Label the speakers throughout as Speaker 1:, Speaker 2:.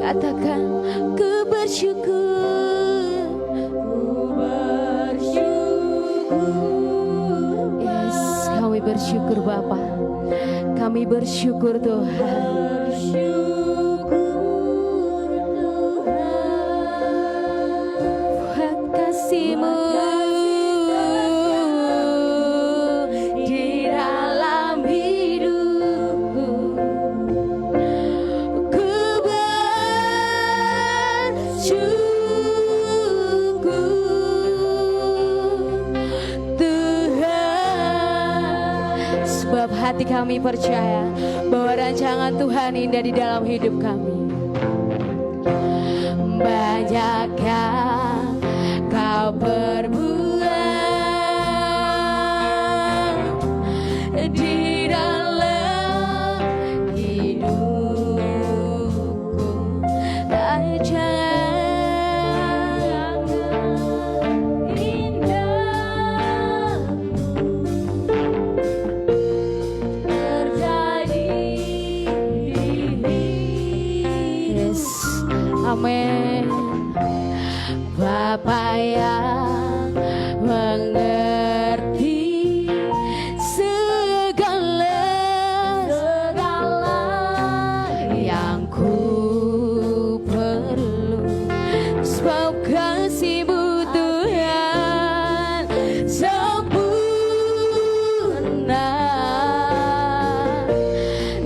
Speaker 1: Katakan ku bersyukur, ku bersyukur. Yes, kami bersyukur Bapa, kami bersyukur Tuhan. Buat kasih-Mu di dalam hidupku, ku bersyukur Tuhan. Sebab hati kami percaya bahwa rancangan Tuhan indah di dalam hidup kami. Banyak yang Kau perbuat di dalam hidupku, rancangan indah terjadi di Yes, amin. Bapa yang mengerti segala yang ku perlu, sebab kasih-Mu Tuhan sempurna,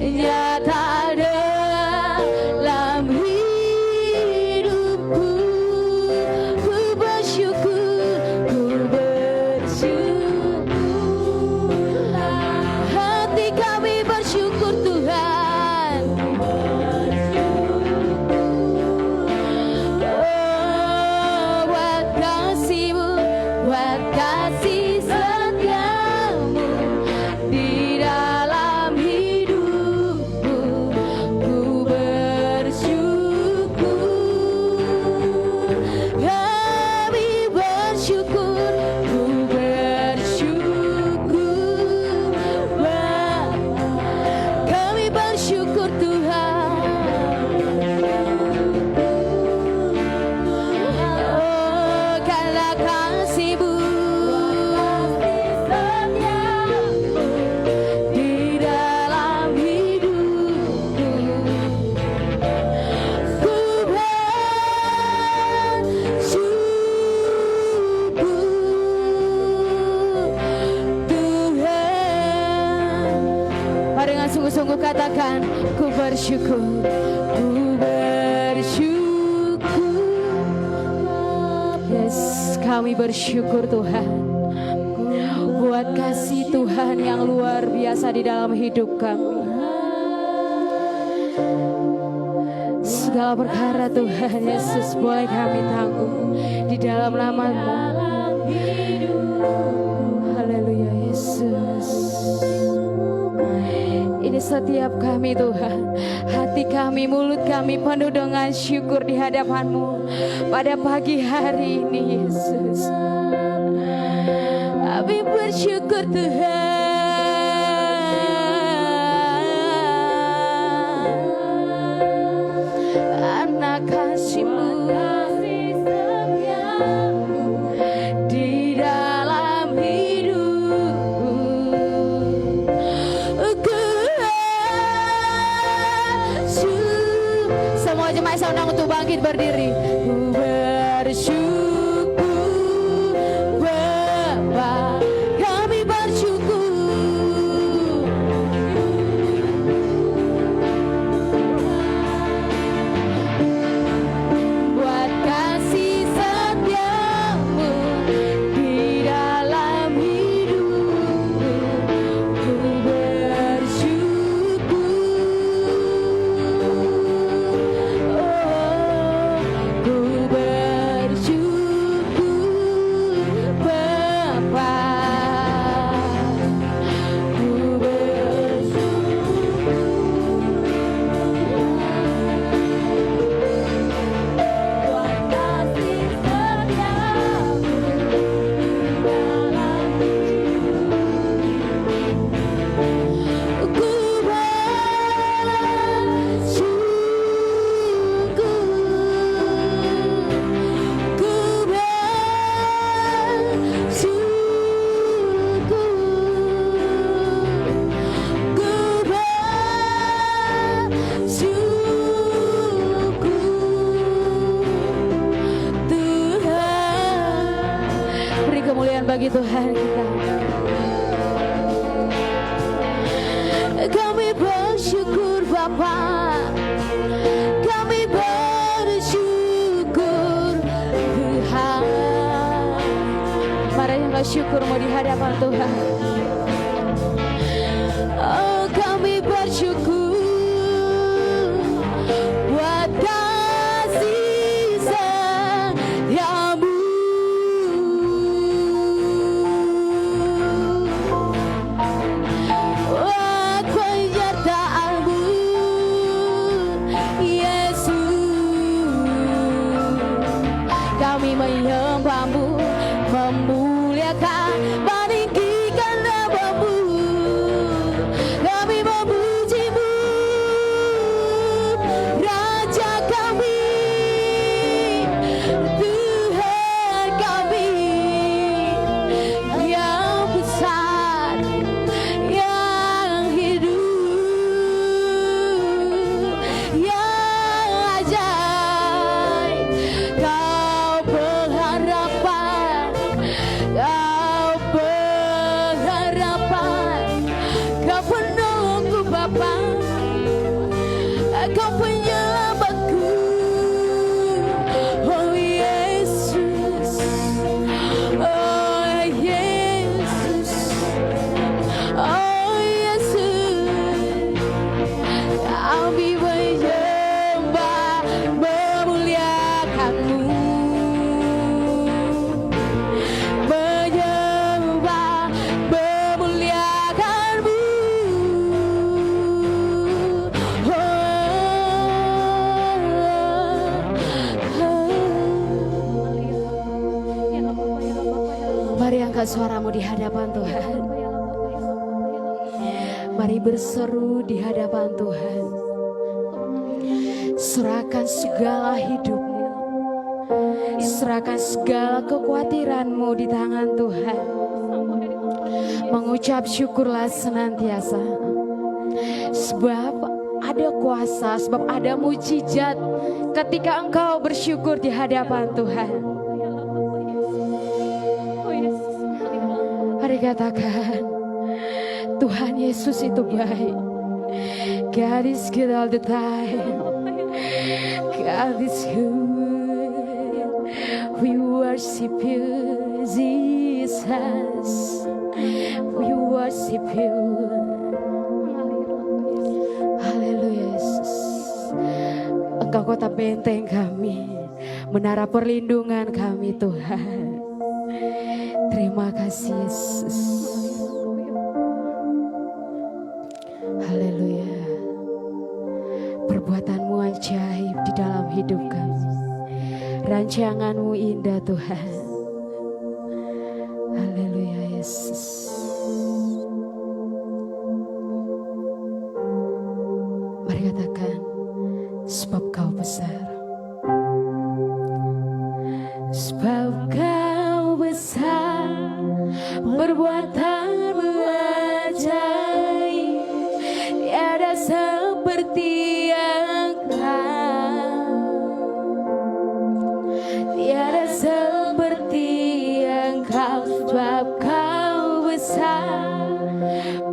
Speaker 1: nyata dalam hidupku. Ku bersyukur, hati kami bersyukur Tuhan. Oh, buat kasih-Mu, buat kasih setiamu di dalam hidupku, ku bersyukur. Kami bersyukur, ku bersyukur Bapa. Kami bersyukur Tuhan. Oh, karena kasih-Mu di dalam hidupku, ku bersyukur Tuhan. Mari dengan sungguh-sungguh katakan, ku bersyukur, ku bersyukur. Yes, kami bersyukur Tuhan buat kasih Tuhan yang luar biasa di dalam hidup kami. Segala perkara Tuhan Yesus boleh kami tanggung di dalam nama-Mu. Haleluya Yesus. Ini setiap kami Tuhan, hati kami, mulut kami penuh dengan syukur di hadapan-Mu pada pagi hari ini Yesus. Kami bersyukur Tuhan, karena kasih-Mu di dalam hidupku. Semua jemaat saya undang untuk bangkit berdiri. Ku bersyukur Bapa, kami bersyukur. Buat kasih setiamu di dalam hidupku, ku bersyukur. Oh, kemuliaan bagi Tuhan kita. Kami bersyukur Bapa, kami bersyukur Tuhan. Mari yang syukurmu di hadapan Tuhan. Oh, kami bersyukur buat kasih setiamu. Buat penyertaanmu Yesus. Kami menyembahmu, memuliakan, meninggikan nama-Mu. Kami memuji-Mu, Raja kami, Tuhan kami, yang besar, yang hidup, yang ajaib. Kau pengharapan, Kau pengharapan, Kau penolongku Bapa, Kau penyelamatku, oh Yesus, oh Yesus, oh Yesus. Kami menyembah, memuliakan-Mu, menyembah, memuliakan-Mu. Mari angkat suaramu di hadapan Tuhan. Mari berseru di hadapan Tuhan. Serahkan segala hidupmu, serahkan segala kekhawatiranmu di tangan Tuhan. Mengucap syukurlah senantiasa, sebab ada kuasa, sebab ada mujizat ketika engkau bersyukur di hadapan Tuhan. Mari katakan, Tuhan Yesus itu baik. God is good all the time. God is good. We worship you, Jesus. We worship you. Haleluya Yesus. Engkau kota benteng kami, menara perlindungan kami Tuhan. Terima kasih Yesus. Haleluya. Perbuatan-Mu ajaib di dalam hidup kami. Rancangan-Mu indah Tuhan. Haleluya Yesus. Mari katakan, sebab Kau besar. Sebab Kau besar, perbuatan-Mu ajaib, tiada seperti Engkau, tiada seperti Engkau. Sebab Kau besar,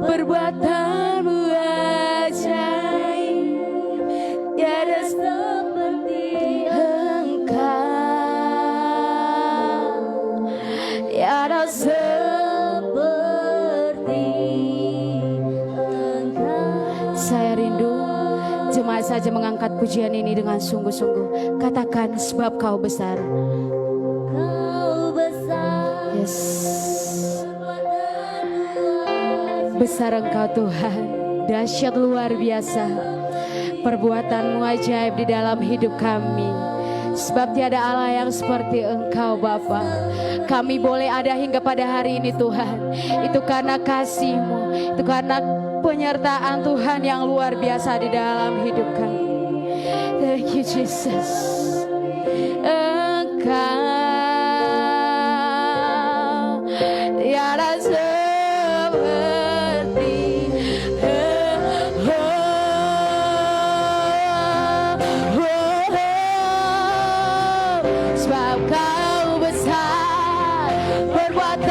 Speaker 1: perbuatan-Mu ajaib, tiada seperti Engkau, tiada seperti Engkau. Saya rindu jemaat saja mengangkat pujian ini dengan sungguh-sungguh. Katakan, sebab Kau besar. Kau besar. Yes. Besar Engkau Tuhan, dahsyat luar biasa. Perbuatan-Mu ajaib di dalam hidup kami. Sebab tiada Allah yang seperti Engkau Bapa. Kami boleh ada hingga pada hari ini Tuhan. Itu karena kasih-Mu, itu karena penyertaan Tuhan yang luar biasa di dalam hidup kami. Thank you Jesus. Engkau tiada seperti sebab Kau besar, perbuatan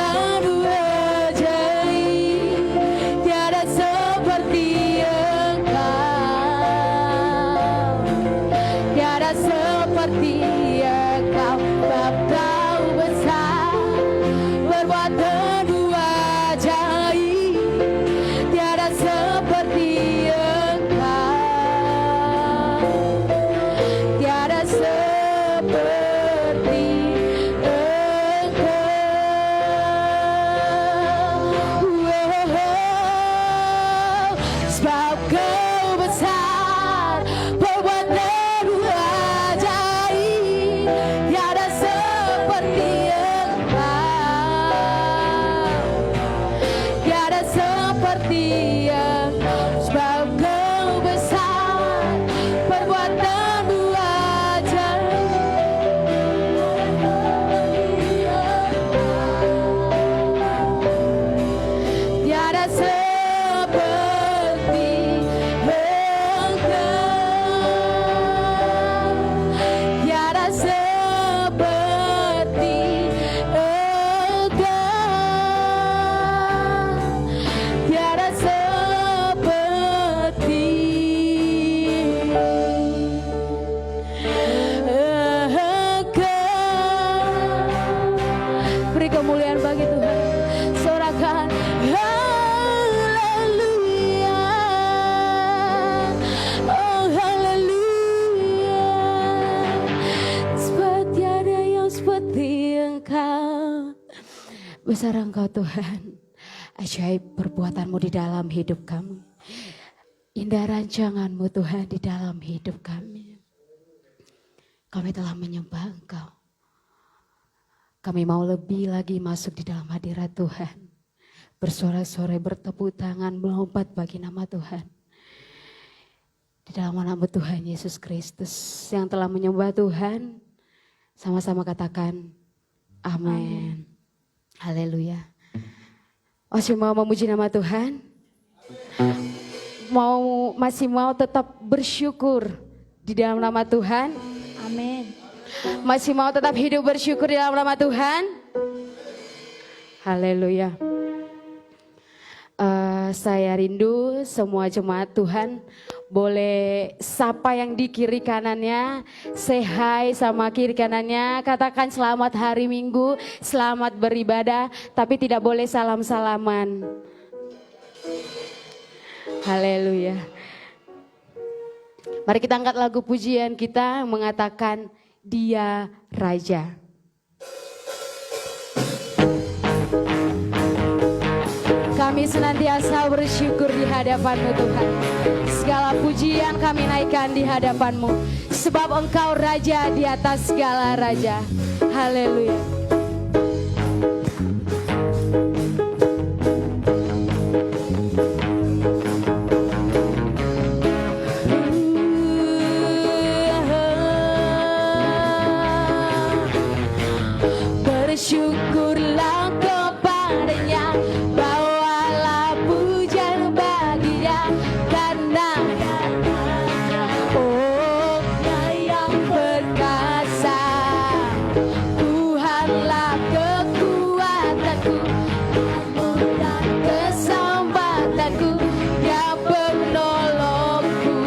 Speaker 1: perbuatanmu ajaib, tiada seperti Engkau, tiada seperti Engkau. Sebab Kau besar, perbuatanmu ajaib, tiada seperti Engkau, tiada seperti Engkau. Sebab Kau besar, perbuatanmu ajaib, tiada seperti Engkau, tiada seperti Engkau, tiada seperti Engkau. Beri kemuliaan bagi Tuhan. Sorakan haleluya, oh haleluya. Sebab tiada yang seperti Engkau. Besar Engkau Tuhan, ajaib perbuatanmu di dalam hidup kami, indah rancanganmu Tuhan di dalam hidup kami. Kami telah menyembah Engkau. Kami mau lebih lagi masuk di dalam hadirat Tuhan, bersorak-sorai, bertepuk tangan, melompat bagi nama Tuhan. Di dalam nama Tuhan Yesus Kristus yang telah menyembah Tuhan, sama-sama katakan amin. Haleluya. Masih mau memuji nama Tuhan? Masih mau tetap bersyukur di dalam nama Tuhan?
Speaker 2: Amin.
Speaker 1: Masih mau tetap hidup bersyukur di dalam nama Tuhan? Haleluya. Saya rindu semua jemaat Tuhan boleh sapa yang di kiri kanannya, say hi sama kiri kanannya, katakan selamat hari Minggu, selamat beribadah, tapi tidak boleh salam-salaman. Haleluya. Mari kita angkat lagu pujian kita mengatakan Dia Raja. Kami senantiasa bersyukur di hadapan-Mu Tuhan. Segala pujian kami naikkan di hadapan-Mu. Sebab Engkau Raja di atas segala raja. Haleluya. Bersyukurlah kepadanya, bawalah pujian bagi Dia, karena oh Dia yang perkasa, Tuhanlah kekuatanku dan kesempatanku, Dia penolongku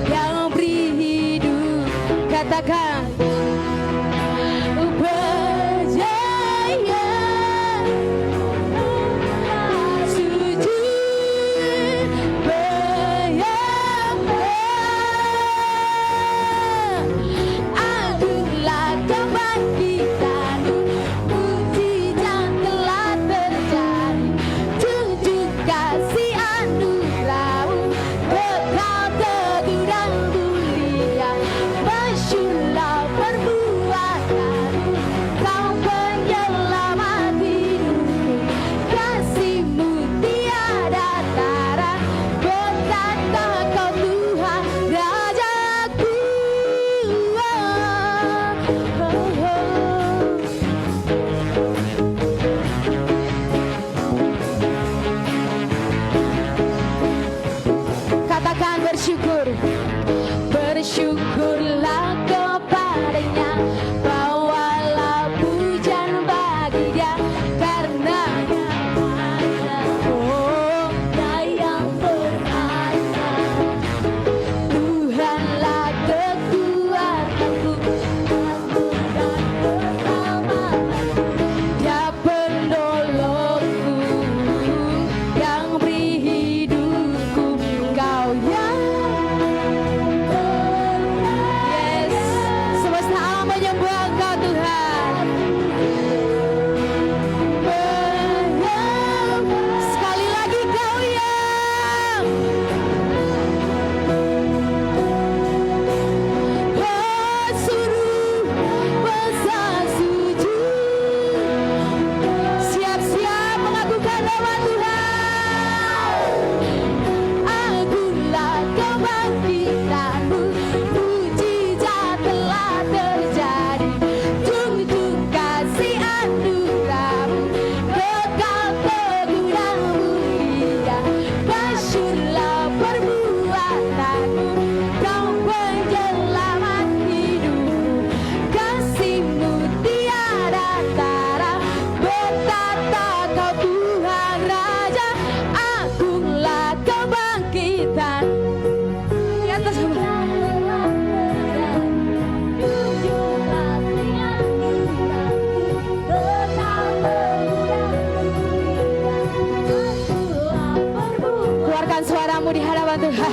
Speaker 1: yang beri hidup. Katakan percaya di hadapan Tuhan.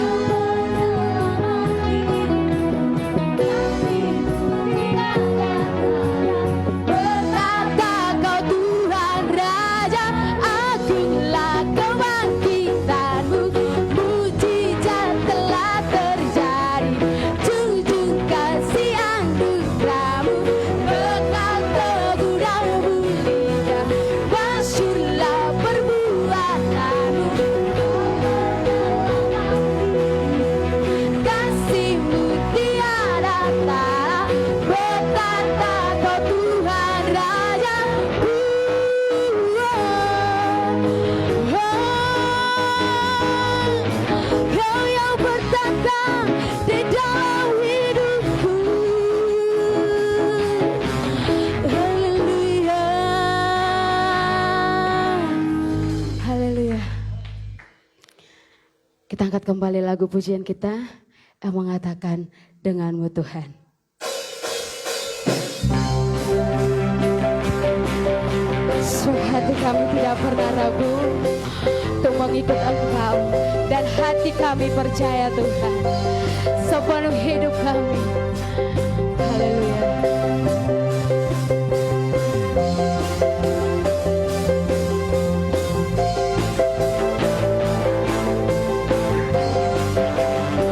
Speaker 1: Kita angkat kembali lagu pujian kita yang mengatakan denganmu Tuhan. Hati kami tidak pernah ragu untuk mengikut Engkau, dan hati kami percaya Tuhan sepenuh hidup kami. Haleluya.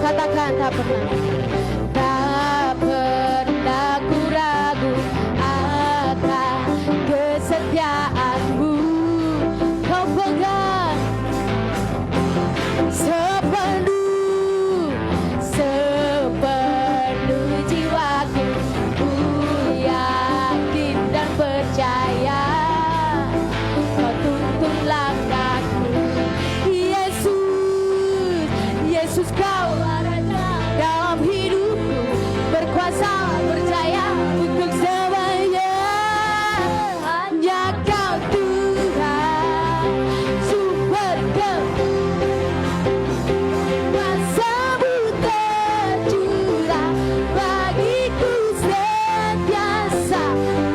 Speaker 1: Katakan tak pernah. Tak pernah ku ragu akan kesetiaanmu. Kau pegang sepenuh jiwaku. Ku yakin dan percaya Kau tuntun langkahku. Yesus, Yesus Kau dalam hidupku, berkuasa, berjaya untuk semuanya. Hanya Kau Tuhan, sumber kuasamu tercurah bagiku sentiasa.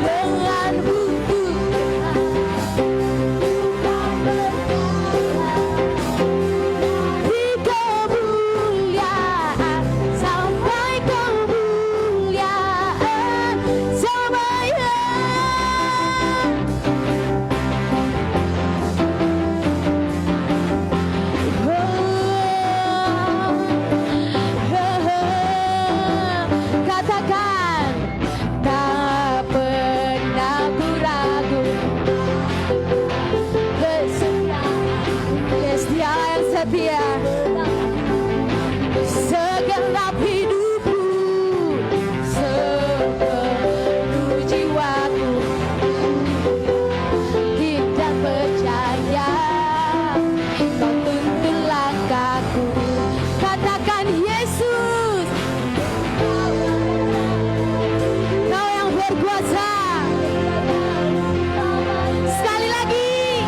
Speaker 1: Denganmu Tuhan, di kemuliaan sampai kemuliaan semuanya. Katakan tak pernah ku ragu kesetiaan yang setia segenap hidupku, sepenuh jiwaku, tidak percaya Kau tuntun langkahku. Katakan Yesus, Kau yang berkuasa. Sekali lagi,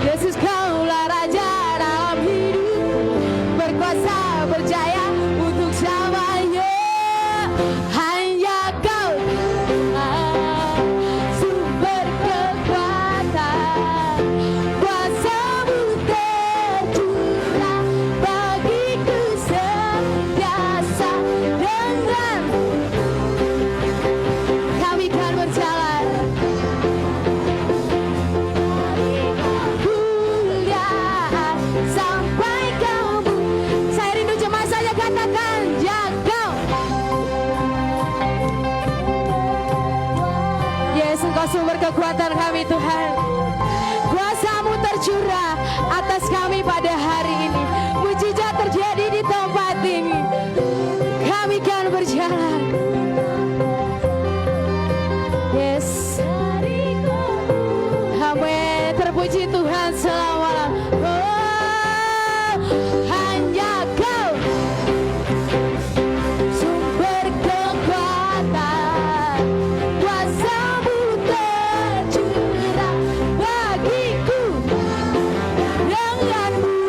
Speaker 1: Yesus Kaulah Raja dalam hidupku, berkuasa, berjaya untuk selamanya. Hanya Kau Tuhan, sumber kekuatan, kuasamu tercurah bagiku sentiasa. Dengan kami kan berjalan kemuliaan sampai kamu. Saya rindu jemaat saja katakan jaga. Yesus Engkau sumber kekuatan kami Tuhan. Kuasamu tercurah atas kami pada hari ini. Mujizat terjadi di tempat ini. Kami kan berjalan. Yes. Amin. Terpuji Tuhan selama-lamanya. Hanya Kau sumber kekuatan, kuasamu tercurah bagiku. Denganmu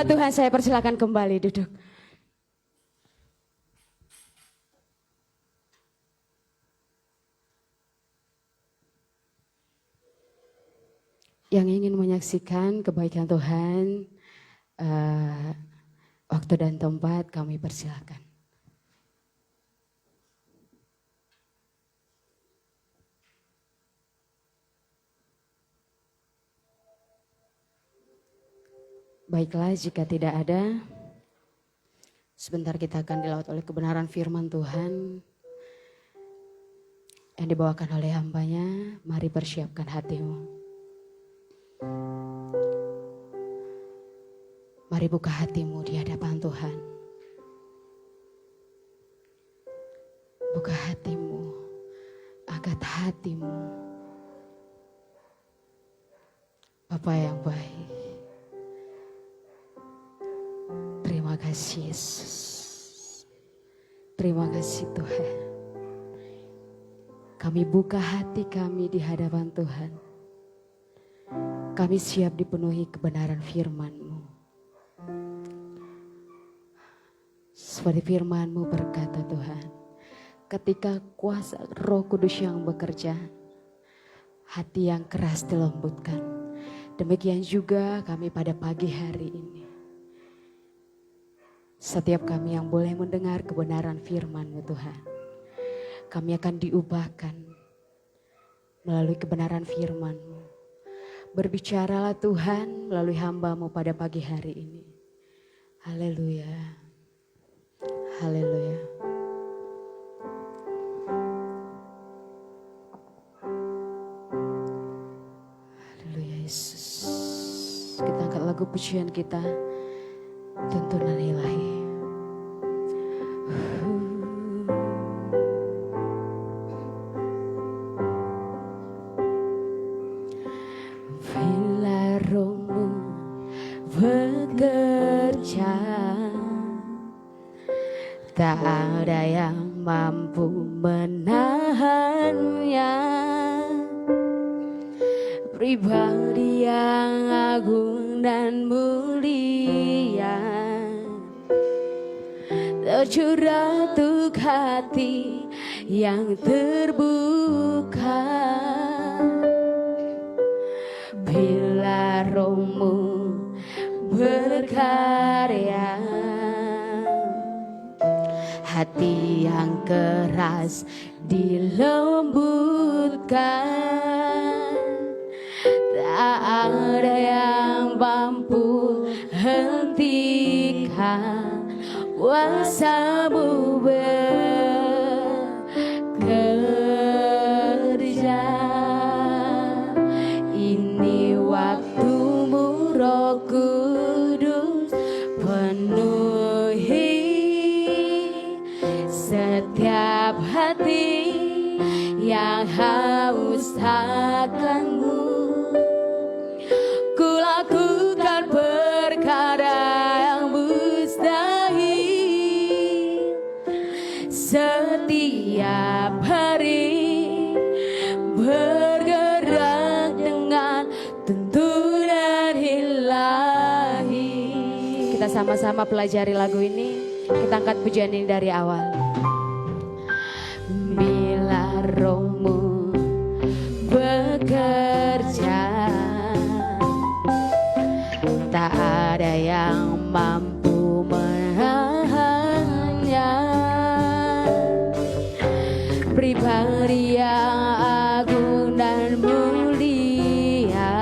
Speaker 1: Hamba Tuhan saya persilakan kembali duduk. Yang ingin menyaksikan kebaikan Tuhan, waktu dan tempat kami persilakan. Baiklah, jika tidak ada, sebentar kita akan dilaut oleh kebenaran firman Tuhan yang dibawakan oleh hambanya. Mari persiapkan hatimu. Mari buka hatimu di hadapan Tuhan. Buka hatimu, angkat hatimu. Bapa yang baik, terima kasih Yesus. Terima kasih Tuhan. Kami buka hati kami di hadapan Tuhan. Kami siap dipenuhi kebenaran firman-Mu. Seperti firman-Mu berkata Tuhan, ketika kuasa Roh Kudus yang bekerja, hati yang keras dilembutkan. Demikian juga kami pada pagi hari ini. Setiap kami yang boleh mendengar kebenaran firman-Mu Tuhan, kami akan diubahkan melalui kebenaran firman-Mu. Berbicaralah Tuhan melalui hamba-Mu pada pagi hari ini. Haleluya. Haleluya. Haleluya Yesus. Kita angkat lagu pujian kita, tuntunan ilahi. Bila Roh-Mu bekerja, tak ada yang mampu menahannya. Pribadi yang agung dan mulia, tercurah untuk hati yang terbuka. Bila Roh-Mu berkarya, hati yang keras dilembutkan. Tak ada yang mampu hentikan kuasa-Mu bekerja. Ini waktu-Mu Roh Kudus, penuhi setiap hati yang haus akan-Mu. Ku lakukan perkara yang mustahil setiap hari, bergerak dengan tuntunan ilahi. Kita sama-sama pelajari lagu ini. Kita angkat pujian ini dari awal. Bila Roh-Mu bekerja, tak ada yang mampu menahannya. Pribadi yang agung dan mulia,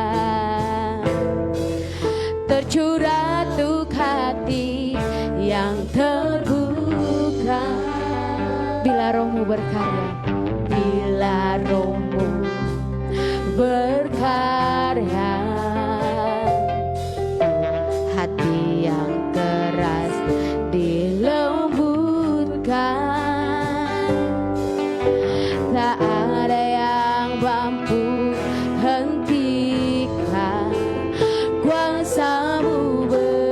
Speaker 1: tercurah untuk hati yang terbuka. Bila Roh-Mu berkarya, bila Roh-Mu berkarya, hati yang keras dilembutkan. Tak ada yang mampu hentikan kuasa-Mu bekerja.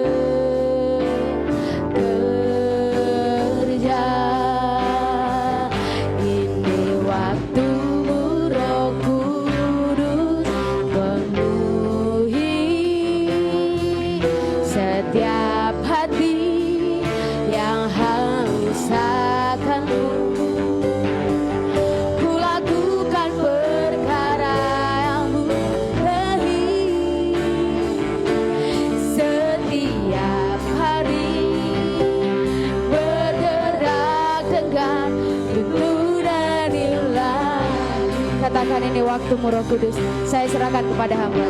Speaker 1: Ini waktu-Mu Roh Kudus, penuhi hauskanmu. Ku lakukan perkara yang mustahil setiap hari, bergerak dengan tuntunan ilahi. Katakan, ini waktumu Roh Kudus, saya serahkan kepada hamba.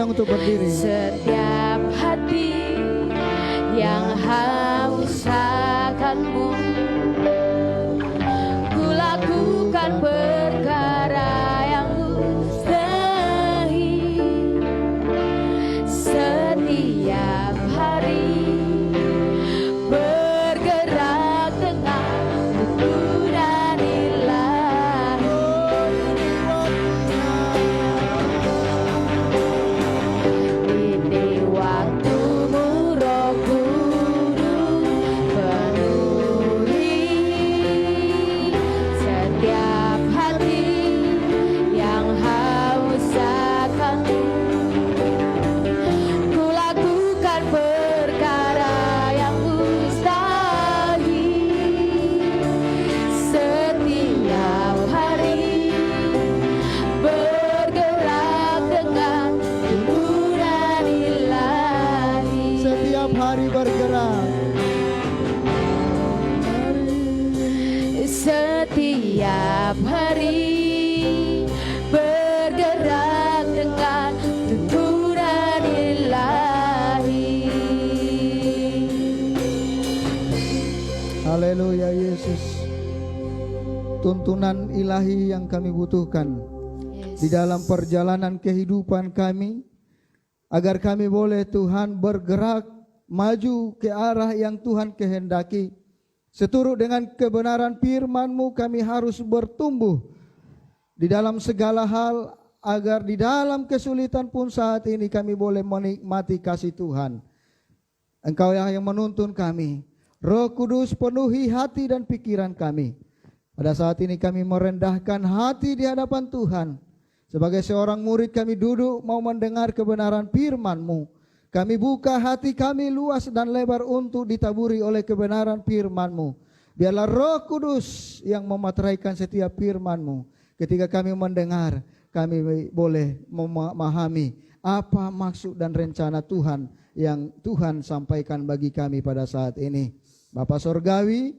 Speaker 2: Untuk berdiri.
Speaker 1: Setiap hati yang haus akanmu, ku lakukan perkara yang mustahil setiap hari, bergerak dengan tuntunan ilahi. Setiap hari bergerak dengan tuntunan ilahi.
Speaker 2: Haleluya Yesus. Tuntunan ilahi yang kami butuhkan di dalam perjalanan kehidupan kami, agar kami boleh Tuhan bergerak maju ke arah yang Tuhan kehendaki. Seturut dengan kebenaran firman-Mu, kami harus bertumbuh di dalam segala hal, agar di dalam kesulitan pun saat ini kami boleh menikmati kasih Tuhan. Engkau yang menuntun kami. Roh Kudus, penuhi hati dan pikiran kami. Pada saat ini kami merendahkan hati di hadapan Tuhan. Sebagai seorang murid, kami duduk mau mendengar kebenaran firman-Mu. Kami buka hati kami luas dan lebar untuk ditaburi oleh kebenaran firman-Mu. Biarlah Roh Kudus yang memateraikan setiap firman-Mu. Ketika kami mendengar, kami boleh memahami apa maksud dan rencana Tuhan yang Tuhan sampaikan bagi kami pada saat ini. Bapa Sorgawi,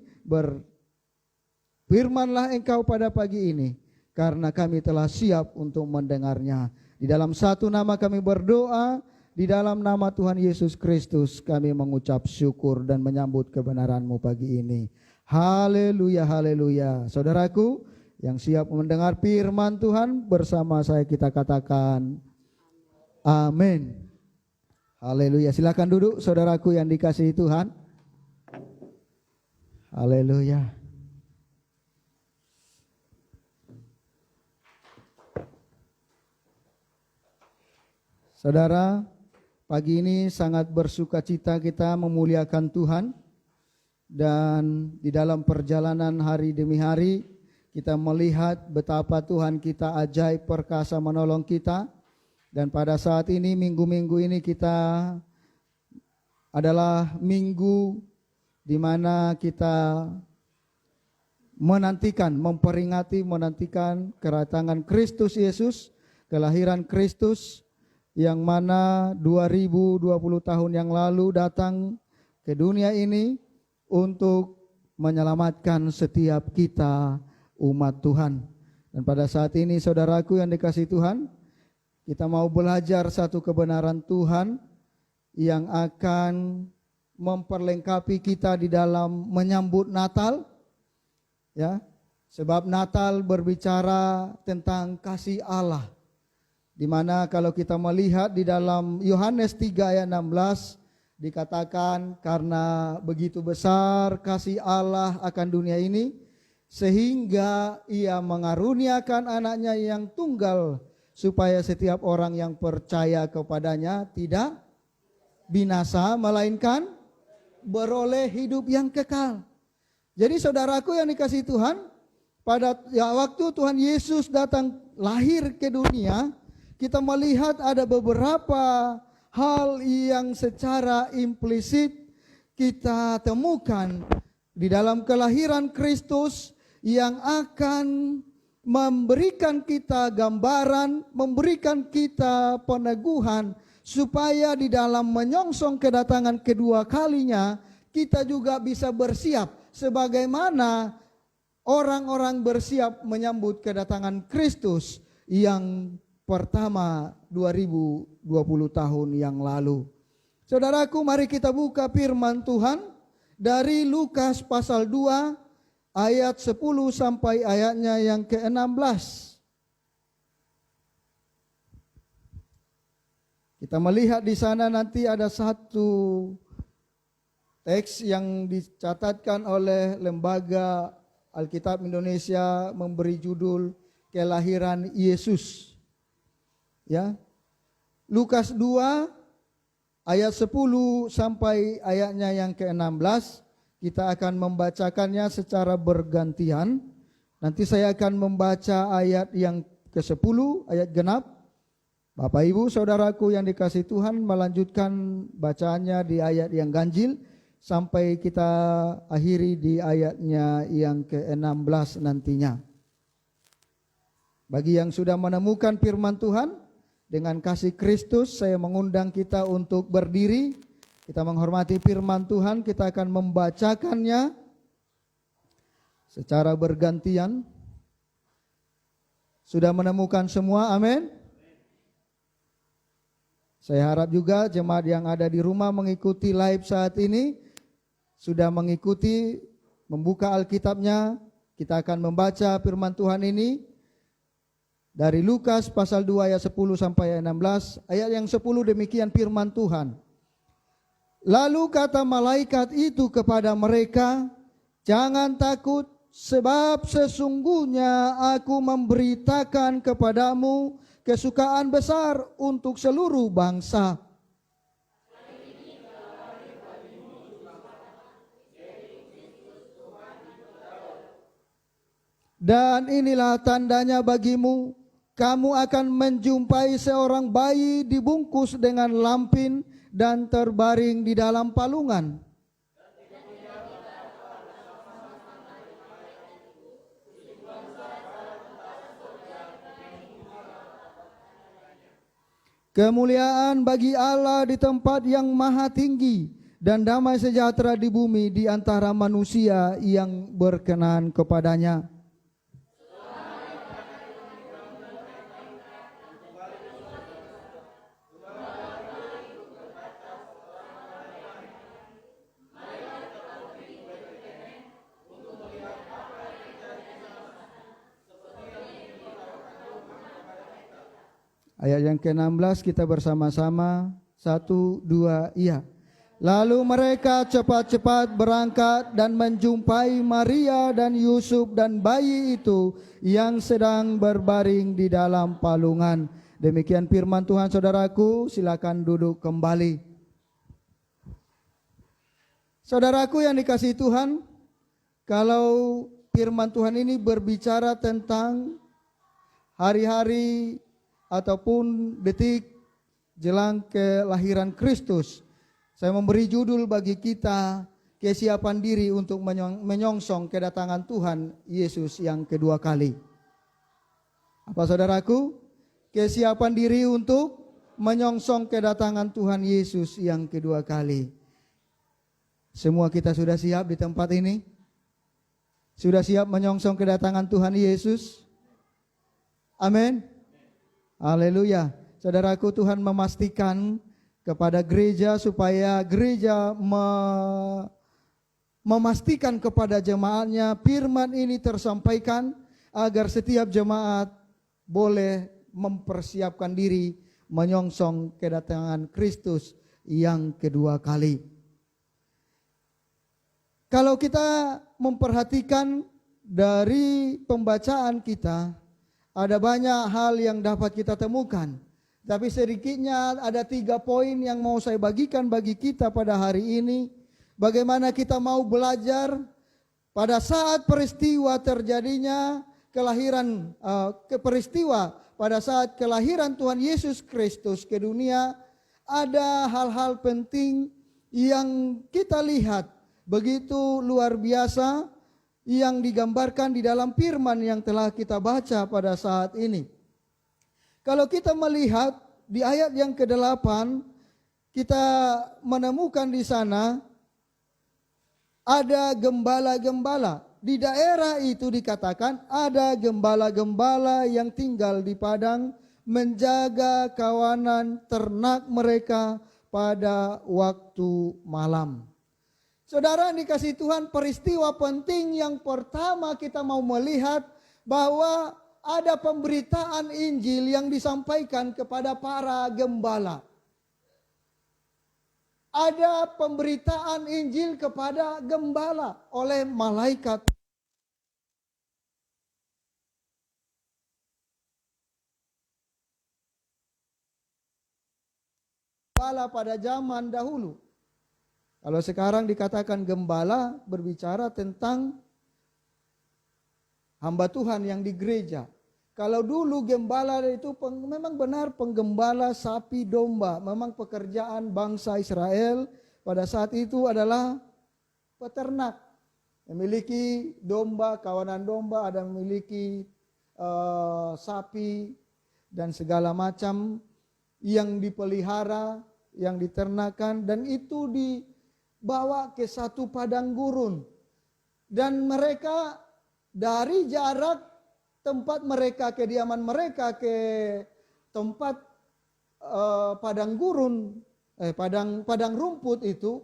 Speaker 2: berfirmanlah Engkau pada pagi ini, karena kami telah siap untuk mendengarnya. Di dalam satu nama kami berdoa, di dalam nama Tuhan Yesus Kristus kami mengucap syukur dan menyambut kebenaran-Mu pagi ini. Haleluya, haleluya. Saudaraku yang siap mendengar firman Tuhan, bersama saya kita katakan amin. Haleluya. Silakan duduk saudaraku yang dikasihi Tuhan. Haleluya. Saudara, pagi ini sangat bersuka cita kita memuliakan Tuhan, dan di dalam perjalanan hari demi hari kita melihat betapa Tuhan kita ajaib perkasa menolong kita. Dan pada saat ini, minggu-minggu ini kita adalah minggu di mana kita menantikan kedatangan Kristus Yesus, kelahiran Kristus, yang mana 2020 tahun yang lalu datang ke dunia ini untuk menyelamatkan setiap kita umat Tuhan. Dan pada saat ini saudaraku yang dikasihi Tuhan, kita mau belajar satu kebenaran Tuhan yang akan memperlengkapi kita di dalam menyambut Natal. Ya, sebab Natal berbicara tentang kasih Allah. Di mana kalau kita melihat di dalam Yohanes 3 ayat 16 dikatakan karena begitu besar kasih Allah akan dunia ini sehingga ia mengaruniakan anaknya yang tunggal supaya setiap orang yang percaya kepadanya tidak binasa melainkan beroleh hidup yang kekal. Jadi saudaraku yang dikasihi Tuhan, pada waktu Tuhan Yesus datang lahir ke dunia, kita melihat ada beberapa hal yang secara implisit kita temukan di dalam kelahiran Kristus yang akan memberikan kita gambaran, memberikan kita peneguhan supaya di dalam menyongsong kedatangan kedua kalinya kita juga bisa bersiap sebagaimana orang-orang bersiap menyambut kedatangan Kristus yang pertama 2020 tahun yang lalu. Saudaraku, mari kita buka firman Tuhan dari Lukas pasal 2 ayat 10 sampai ayatnya yang ke-16. Kita melihat di sana nanti ada satu teks yang dicatatkan oleh Lembaga Alkitab Indonesia memberi judul Kelahiran Yesus. Ya. Lukas 2 ayat 10 sampai ayatnya yang ke-16. Kita akan membacakannya secara bergantian. Nanti saya akan membaca ayat yang ke-10, ayat genap. Bapak Ibu saudaraku yang dikasihi Tuhan melanjutkan bacaannya di ayat yang ganjil sampai kita akhiri di ayatnya yang ke-16 nantinya. Bagi yang sudah menemukan firman Tuhan, dengan kasih Kristus saya mengundang kita untuk berdiri. Kita menghormati firman Tuhan, kita akan membacakannya secara bergantian. Sudah menemukan semua, amin. Saya harap juga jemaat yang ada di rumah mengikuti live saat ini sudah mengikuti, membuka Alkitabnya. Kita akan membaca firman Tuhan ini dari Lukas pasal 2 ayat 10 sampai ayat 16. Ayat yang 10 demikian firman Tuhan. Lalu kata malaikat itu kepada mereka, jangan takut, sebab sesungguhnya aku memberitakan kepadamu kesukaan besar untuk seluruh bangsa. Dan inilah tandanya bagimu, kamu akan menjumpai seorang bayi dibungkus dengan lampin dan terbaring di dalam palungan. Kemuliaan bagi Allah di tempat yang maha tinggi dan damai sejahtera di bumi di antara manusia yang berkenan kepadanya. Ayat yang ke-16 kita bersama-sama. 1, 2, iya. Lalu mereka cepat-cepat berangkat dan menjumpai Maria dan Yusuf dan bayi itu yang sedang berbaring di dalam palungan. Demikian firman Tuhan saudaraku, silakan duduk kembali. Saudaraku yang dikasihi Tuhan, kalau firman Tuhan ini berbicara tentang hari-hari ataupun detik jelang kelahiran Kristus, saya memberi judul bagi kita kesiapan diri untuk menyongsong kedatangan Tuhan Yesus yang kedua kali. Apa saudaraku? Kesiapan diri untuk menyongsong kedatangan Tuhan Yesus yang kedua kali. Semua kita sudah siap di tempat ini? Sudah siap menyongsong kedatangan Tuhan Yesus? Amin. Haleluya. Saudaraku, Tuhan memastikan kepada gereja supaya gereja memastikan kepada jemaatnya firman ini tersampaikan agar setiap jemaat boleh mempersiapkan diri menyongsong kedatangan Kristus yang kedua kali. Kalau kita memperhatikan dari pembacaan kita, ada banyak hal yang dapat kita temukan. Tapi sedikitnya ada 3 poin yang mau saya bagikan bagi kita pada hari ini. Bagaimana kita mau belajar pada saat peristiwa terjadinya kelahiran, peristiwa pada saat kelahiran Tuhan Yesus Kristus ke dunia, ada hal-hal penting yang kita lihat begitu luar biasa yang digambarkan di dalam firman yang telah kita baca pada saat ini. Kalau kita melihat di ayat yang ke-8, kita menemukan di sana ada gembala-gembala. Di daerah itu dikatakan ada gembala-gembala yang tinggal di padang menjaga kawanan ternak mereka pada waktu malam. Saudara dikasih Tuhan, peristiwa penting yang pertama kita mau melihat bahwa ada pemberitaan Injil yang disampaikan kepada para gembala. Ada pemberitaan Injil kepada gembala oleh malaikat. Gembala pada zaman dahulu. Kalau sekarang dikatakan gembala berbicara tentang hamba Tuhan yang di gereja. Kalau dulu gembala itu memang benar penggembala sapi domba. Memang pekerjaan bangsa Israel pada saat itu adalah peternak. Memiliki domba, kawanan domba, ada memiliki sapi dan segala macam yang dipelihara, yang diternakan. Dan itu dibawa ke satu padang gurun. Dan mereka dari jarak tempat mereka, kediaman mereka ke tempat padang gurun, padang rumput itu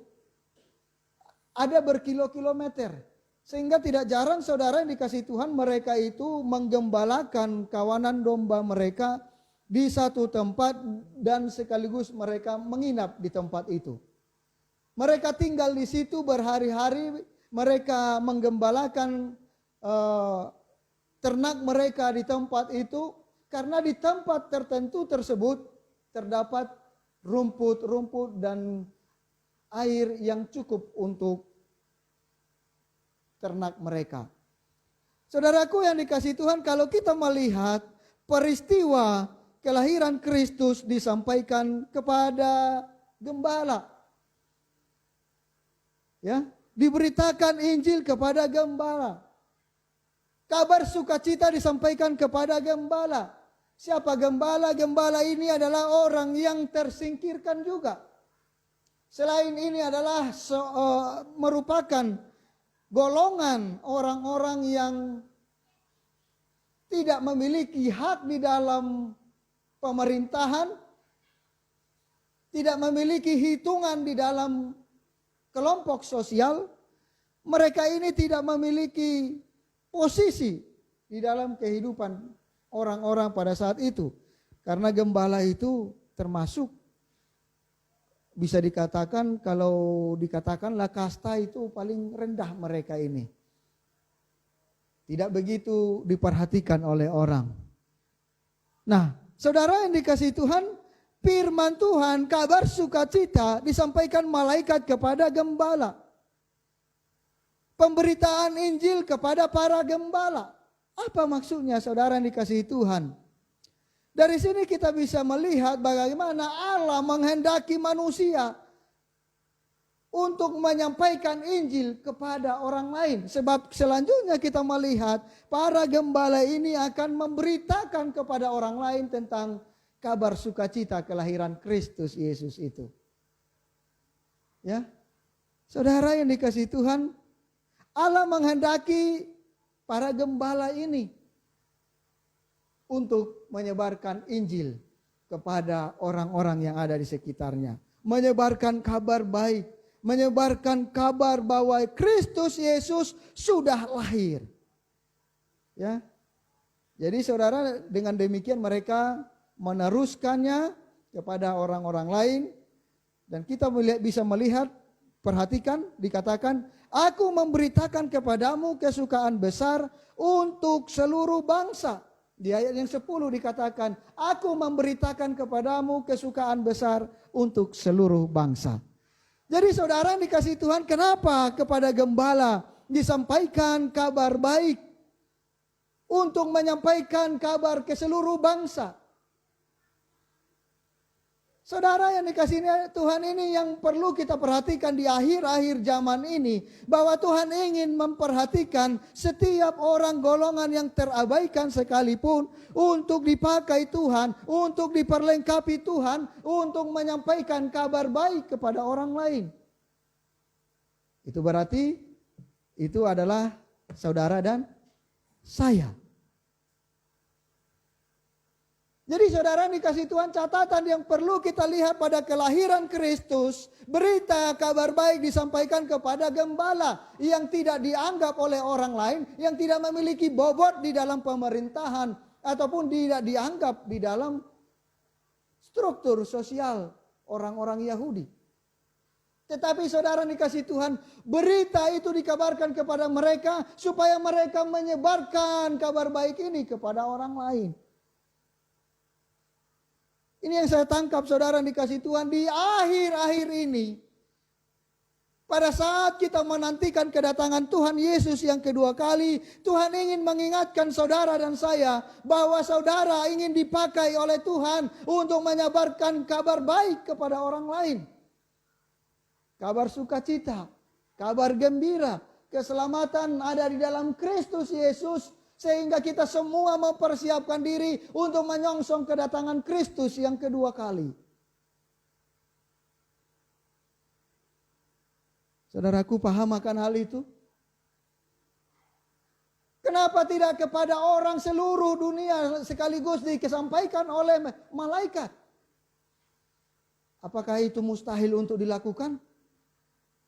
Speaker 2: ada berkilo-kilometer. Sehingga tidak jarang saudara yang dikasih Tuhan, mereka itu menggembalakan kawanan domba mereka di satu tempat dan sekaligus mereka menginap di tempat itu. Mereka tinggal di situ berhari-hari, mereka menggembalakan ternak mereka di tempat itu, karena di tempat tertentu tersebut terdapat rumput-rumput dan air yang cukup untuk ternak mereka. Saudaraku yang dikasihi Tuhan, kalau kita melihat peristiwa kelahiran Kristus disampaikan kepada gembala, ya, diberitakan Injil kepada gembala. Kabar sukacita disampaikan kepada gembala. Siapa gembala? Gembala ini adalah orang yang tersingkirkan juga. Selain ini adalah merupakan golongan orang-orang yang tidak memiliki hak di dalam pemerintahan, tidak memiliki hitungan di dalam kelompok sosial. Mereka ini tidak memiliki posisi di dalam kehidupan orang-orang pada saat itu. Karena gembala itu termasuk, bisa dikatakan, kalau dikatakanlah kasta itu paling rendah mereka ini. Tidak begitu diperhatikan oleh orang. Nah, saudara yang dikasihi Tuhan, firman Tuhan, kabar sukacita disampaikan malaikat kepada gembala. Pemberitaan Injil kepada para gembala. Apa maksudnya saudara yang dikasihi Tuhan? Dari sini kita bisa melihat bagaimana Allah menghendaki manusia untuk menyampaikan Injil kepada orang lain. Sebab selanjutnya kita melihat para gembala ini akan memberitakan kepada orang lain tentang kabar sukacita kelahiran Kristus Yesus itu. Ya, saudara yang dikasihi Tuhan, Allah menghendaki para gembala ini untuk menyebarkan Injil kepada orang-orang yang ada di sekitarnya. menyebarkan kabar baik, menyebarkan kabar bahwa Kristus Yesus sudah lahir. Ya. Jadi saudara, dengan demikian mereka meneruskannya kepada orang-orang lain, dan kita bisa melihat, perhatikan, dikatakan, aku memberitakan kepadamu kesukaan besar untuk seluruh bangsa. Di ayat yang 10 dikatakan, aku memberitakan kepadamu kesukaan besar untuk seluruh bangsa. Jadi saudara dikasih Tuhan, kenapa kepada gembala disampaikan kabar baik? Untuk menyampaikan kabar ke seluruh bangsa. Saudara yang dikasih Tuhan, ini yang perlu kita perhatikan di akhir-akhir zaman ini. Bahwa Tuhan ingin memperhatikan setiap orang golongan yang terabaikan sekalipun. Untuk dipakai Tuhan, untuk diperlengkapi Tuhan, untuk menyampaikan kabar baik kepada orang lain. Itu berarti itu adalah saudara dan saya. Jadi saudara dikasih Tuhan, catatan yang perlu kita lihat pada kelahiran Kristus, berita kabar baik disampaikan kepada gembala yang tidak dianggap oleh orang lain, yang tidak memiliki bobot di dalam pemerintahan ataupun tidak dianggap di dalam struktur sosial orang-orang Yahudi. Tetapi saudara dikasih Tuhan, berita itu dikabarkan kepada mereka supaya mereka menyebarkan kabar baik ini kepada orang lain. Ini yang saya tangkap saudara dikasih Tuhan di akhir-akhir ini. Pada saat kita menantikan kedatangan Tuhan Yesus yang kedua kali, Tuhan ingin mengingatkan saudara dan saya bahwa saudara ingin dipakai oleh Tuhan untuk menyebarkan kabar baik kepada orang lain. Kabar sukacita, kabar gembira, keselamatan ada di dalam Kristus Yesus. Sehingga kita semua mempersiapkan diri untuk menyongsong kedatangan Kristus yang kedua kali. Saudaraku, paham akan hal itu? Kenapa tidak kepada orang seluruh dunia sekaligus disampaikan oleh malaikat? Apakah itu mustahil untuk dilakukan?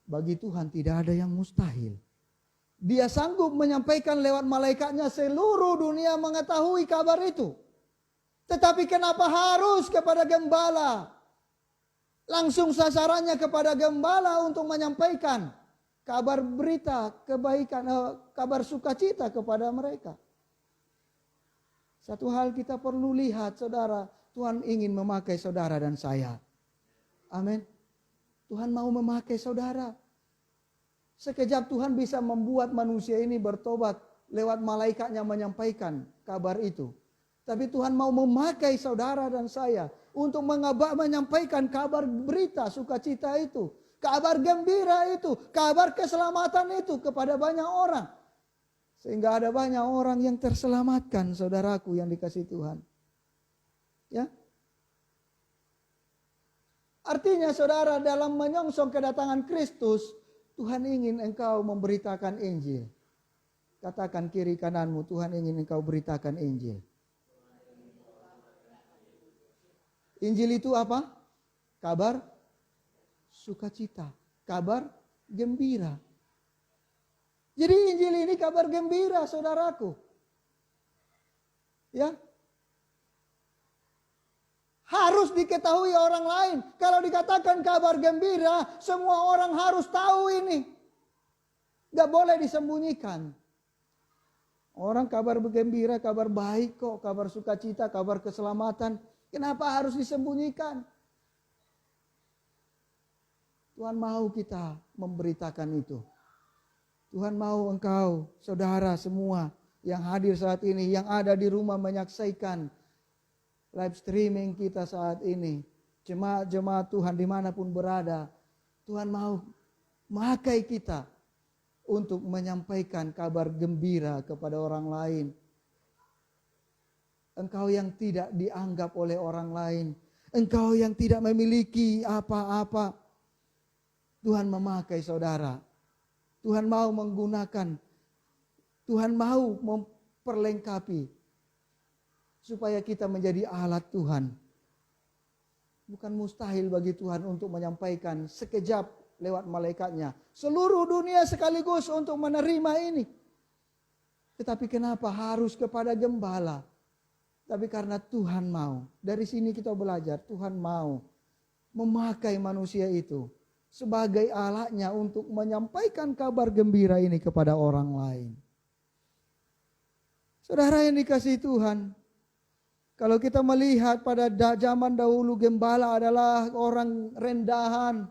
Speaker 2: Bagi Tuhan tidak ada yang mustahil. Dia sanggup menyampaikan lewat malaikatnya seluruh dunia mengetahui kabar itu. Tetapi kenapa harus kepada gembala? Langsung sasarannya kepada gembala untuk menyampaikan kabar berita kebaikan, kabar sukacita kepada mereka. Satu hal kita perlu lihat saudara, Tuhan ingin memakai saudara dan saya. Amin. Tuhan mau memakai saudara. Sekejap Tuhan bisa membuat manusia ini bertobat lewat malaikatnya menyampaikan kabar itu. Tapi Tuhan mau memakai saudara dan saya untuk menyampaikan kabar berita sukacita itu. Kabar gembira itu, kabar keselamatan itu kepada banyak orang. Sehingga ada banyak orang yang terselamatkan saudaraku yang dikasih Tuhan. Ya. Artinya saudara dalam menyongsong kedatangan Kristus, Tuhan ingin engkau memberitakan Injil. Katakan kiri kananmu, Tuhan ingin engkau beritakan Injil. Injil itu apa? Kabar sukacita, kabar gembira. Jadi Injil ini kabar gembira saudaraku. Ya. Harus diketahui orang lain. Kalau dikatakan kabar gembira, semua orang harus tahu ini. Gak boleh disembunyikan. Orang kabar gembira, kabar baik kok, kabar sukacita, kabar keselamatan. Kenapa harus disembunyikan? Tuhan mau kita memberitakan itu. Tuhan mau engkau, saudara semua yang hadir saat ini, yang ada di rumah menyaksikan live streaming kita saat ini. Jemaat-jemaat Tuhan dimanapun berada. Tuhan mau memakai kita untuk menyampaikan kabar gembira kepada orang lain. Engkau yang tidak dianggap oleh orang lain. Engkau yang tidak memiliki apa-apa. Tuhan memakai saudara. Tuhan mau menggunakan. Tuhan mau memperlengkapi supaya kita menjadi alat Tuhan Bukan mustahil bagi Tuhan untuk menyampaikan sekejap lewat malaikatnya. Seluruh dunia sekaligus untuk menerima ini. Tetapi kenapa harus kepada gembala? Tapi karena Tuhan mau. Dari sini kita belajar, Tuhan mau memakai manusia itu sebagai alatnya untuk menyampaikan kabar gembira ini kepada orang lain. Saudara yang dikasihi Tuhan, kalau kita melihat pada zaman dahulu, gembala adalah orang rendahan.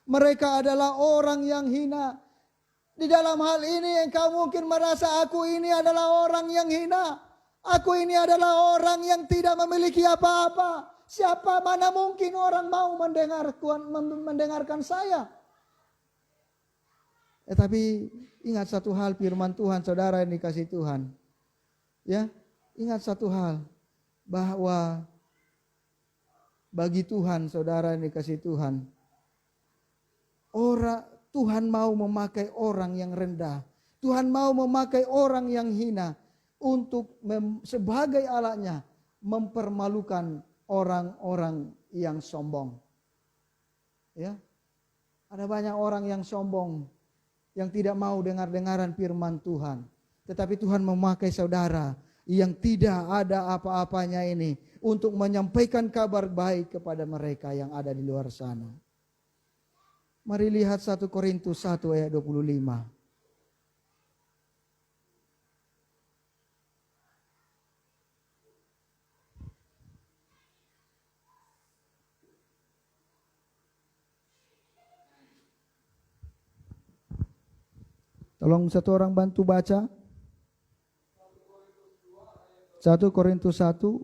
Speaker 2: Mereka adalah orang yang hina. Di dalam hal ini engkau mungkin merasa aku ini adalah orang yang hina. Aku ini adalah orang yang tidak memiliki apa-apa. Siapa mana mungkin orang mau mendengarkan saya. Tapi ingat satu hal firman Tuhan, saudara yang dikasihi Tuhan. Ya, ingat satu hal, bahwa bagi Tuhan, saudara yang dikasihi Tuhan, Tuhan mau memakai orang yang rendah. Tuhan mau memakai orang yang hina untuk sebagai alatnya mempermalukan orang-orang yang sombong. Ya, ada banyak orang yang sombong, yang tidak mau dengar-dengaran firman Tuhan. Tetapi Tuhan memakai saudara yang tidak ada apa-apanya ini untuk menyampaikan kabar baik kepada mereka yang ada di luar sana. Mari lihat 1 Korintus 1 ayat 25. Tolong satu orang bantu baca. 1 Korintus 1.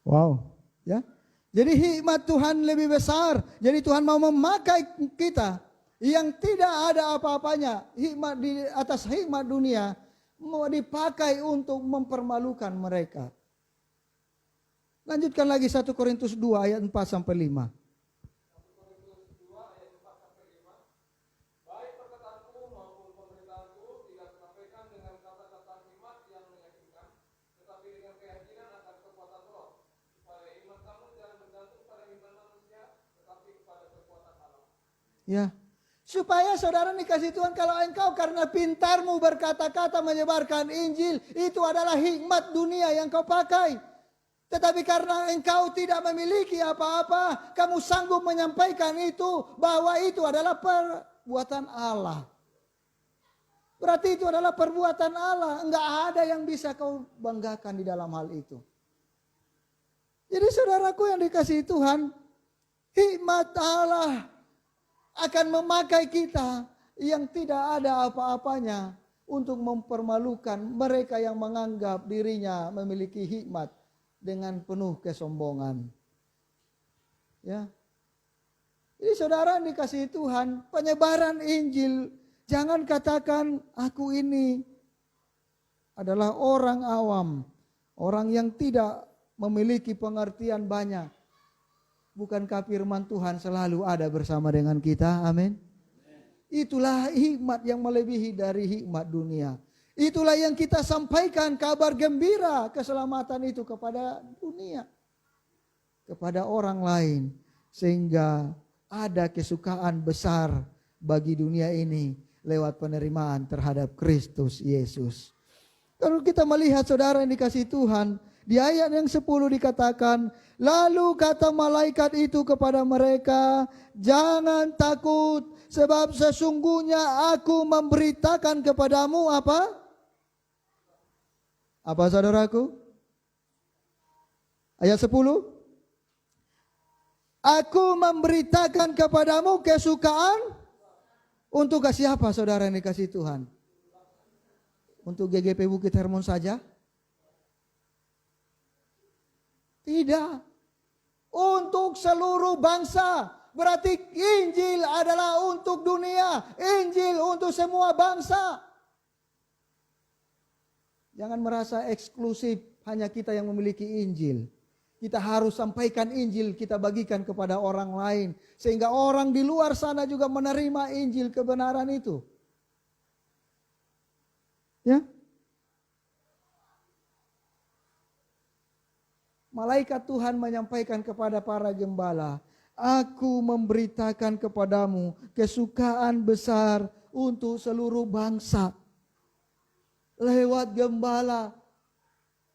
Speaker 2: Wow, ya. Jadi hikmat Tuhan lebih besar. Jadi Tuhan mau memakai kita yang tidak ada apa-apanya. Hikmat di atas hikmat dunia mau dipakai untuk mempermalukan mereka. Lanjutkan lagi 1 Korintus 2 ayat 4 sampai 5. Ya, supaya saudara dikasih Tuhan, kalau engkau karena pintarmu berkata-kata menyebarkan Injil, itu adalah hikmat dunia yang kau pakai. Tetapi karena engkau tidak memiliki apa-apa, kamu sanggup menyampaikan itu, bahwa itu adalah perbuatan Allah. Berarti itu adalah perbuatan Allah. Enggak ada yang bisa kau banggakan di dalam hal itu. Jadi saudaraku yang dikasihi Tuhan, hikmat Allah akan memakai kita yang tidak ada apa-apanya untuk mempermalukan mereka yang menganggap dirinya memiliki hikmat dengan penuh kesombongan. Ya. Jadi saudara yang dikasihi Tuhan, penyebaran Injil, jangan katakan aku ini adalah orang awam, orang yang tidak memiliki pengertian banyak. Bukankah firman Tuhan selalu ada bersama dengan kita? Amin. Itulah hikmat yang melebihi dari hikmat dunia. Itulah yang kita sampaikan, kabar gembira keselamatan itu kepada dunia, kepada orang lain, sehingga ada kesukaan besar bagi dunia ini lewat penerimaan terhadap Kristus Yesus. Kalau kita melihat saudara yang dikasihi Tuhan, di ayat yang 10 dikatakan, lalu kata malaikat itu kepada mereka, jangan takut, sebab sesungguhnya aku memberitakan kepadamu apa? Apa saudaraku? Ayat 10. Aku memberitakan kepadamu kesukaan untuk siapa saudara yang dikasihi Tuhan? Untuk GGP Bukit Hermon saja? Tidak. Untuk seluruh bangsa. Berarti Injil adalah untuk dunia. Injil untuk semua bangsa. Jangan merasa eksklusif hanya kita yang memiliki Injil. Kita harus sampaikan Injil, kita bagikan kepada orang lain. Sehingga orang di luar sana juga menerima Injil kebenaran itu. Ya. Malaikat Tuhan menyampaikan kepada para gembala, aku memberitakan kepadamu kesukaan besar untuk seluruh bangsa. Lewat gembala.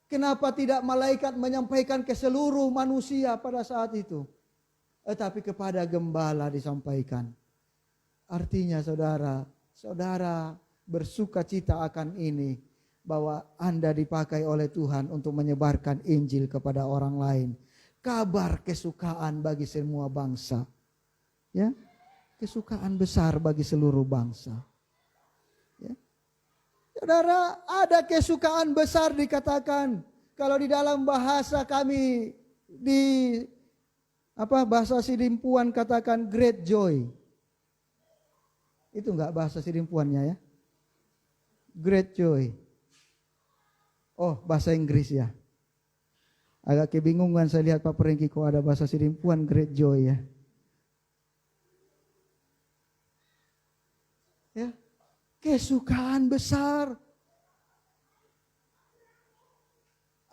Speaker 2: Kenapa tidak malaikat menyampaikan ke seluruh manusia pada saat itu? Tetapi kepada gembala disampaikan. Artinya saudara bersuka cita akan ini. Bahwa Anda dipakai oleh Tuhan untuk menyebarkan Injil kepada orang lain. Kabar kesukaan bagi semua bangsa. Ya, kesukaan besar bagi seluruh bangsa. Ya. Saudara, ada kesukaan besar dikatakan. Kalau di dalam bahasa kami di bahasa Sidimpuan katakan great joy. Itu enggak bahasa Sidimpuannya ya? Great joy. Oh, bahasa Inggris ya. Agak kebingungan saya lihat Pak Perengki kok ada bahasa Sidimpuan great joy ya. Ya. Kesukaan besar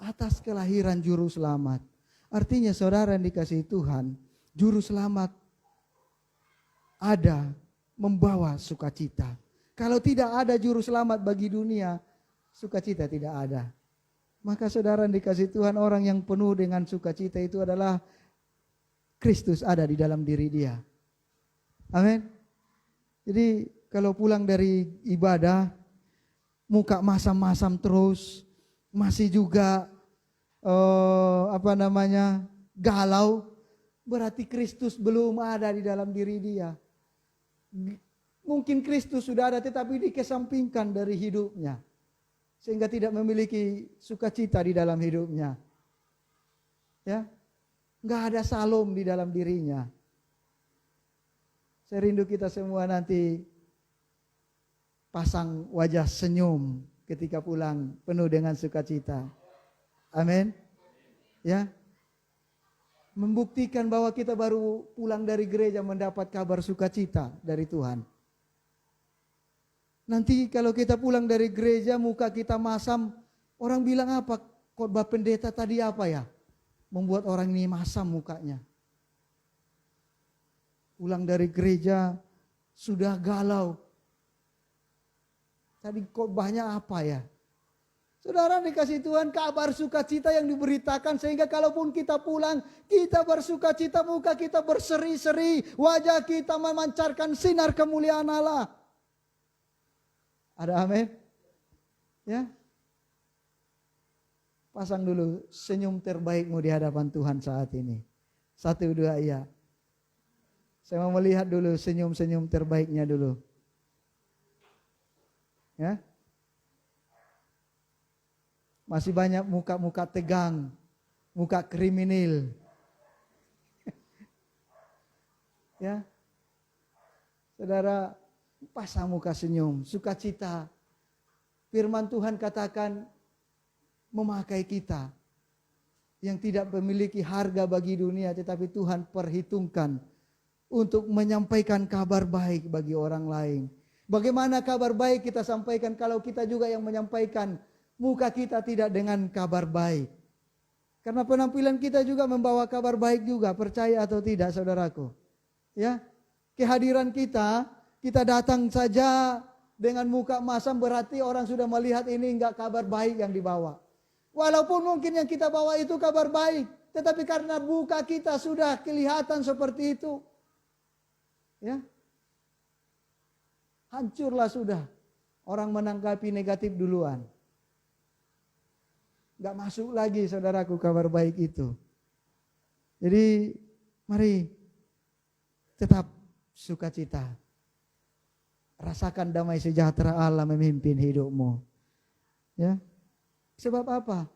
Speaker 2: atas kelahiran juru selamat. Artinya saudara yang dikasihi Tuhan, juru selamat ada membawa sukacita. Kalau tidak ada juru selamat bagi dunia, sukacita tidak ada. Maka saudara yang dikasihi Tuhan, orang yang penuh dengan sukacita itu adalah Kristus ada di dalam diri dia. Amin. Jadi kalau pulang dari ibadah, muka masam-masam terus, masih juga galau, berarti Kristus belum ada di dalam diri dia. Mungkin Kristus sudah ada tetapi dikesampingkan dari hidupnya. Sehingga tidak memiliki sukacita di dalam hidupnya. Ya, nggak ada salom di dalam dirinya. Saya rindu kita semua nanti pasang wajah senyum ketika pulang penuh dengan sukacita. Amin. Ya, membuktikan bahwa kita baru pulang dari gereja mendapat kabar sukacita dari Tuhan. Nanti kalau kita pulang dari gereja muka kita masam, orang bilang apa? Khotbah pendeta tadi apa ya? Membuat orang ini masam mukanya. Pulang dari gereja sudah galau. Tadi khotbahnya apa ya? Saudara dikasih Tuhan kabar sukacita yang diberitakan sehingga kalaupun kita pulang, kita bersukacita, muka kita berseri-seri, wajah kita memancarkan sinar kemuliaan Allah. Ada amin? Ya. Pasang dulu senyum terbaikmu di hadapan Tuhan saat ini. 1, 2, iya. Saya mau melihat dulu senyum-senyum terbaiknya dulu. Ya. Masih banyak muka-muka tegang, muka kriminal. Ya. Saudara, pasang muka senyum, sukacita. Firman Tuhan katakan memakai kita yang tidak memiliki harga bagi dunia, tetapi Tuhan perhitungkan untuk menyampaikan kabar baik bagi orang lain. Bagaimana kabar baik kita sampaikan kalau kita juga yang menyampaikan, muka kita tidak dengan kabar baik. Karena penampilan kita juga membawa kabar baik juga, percaya atau tidak saudaraku. Ya, kehadiran kita datang saja dengan muka masam berarti orang sudah melihat ini enggak kabar baik yang dibawa. Walaupun mungkin yang kita bawa itu kabar baik, tetapi karena muka kita sudah kelihatan seperti itu, ya, hancurlah sudah. Orang menanggapi negatif duluan. Enggak masuk lagi saudaraku kabar baik itu. Jadi mari tetap sukacita. Rasakan damai sejahtera Allah memimpin hidupmu. Ya. Sebab apa?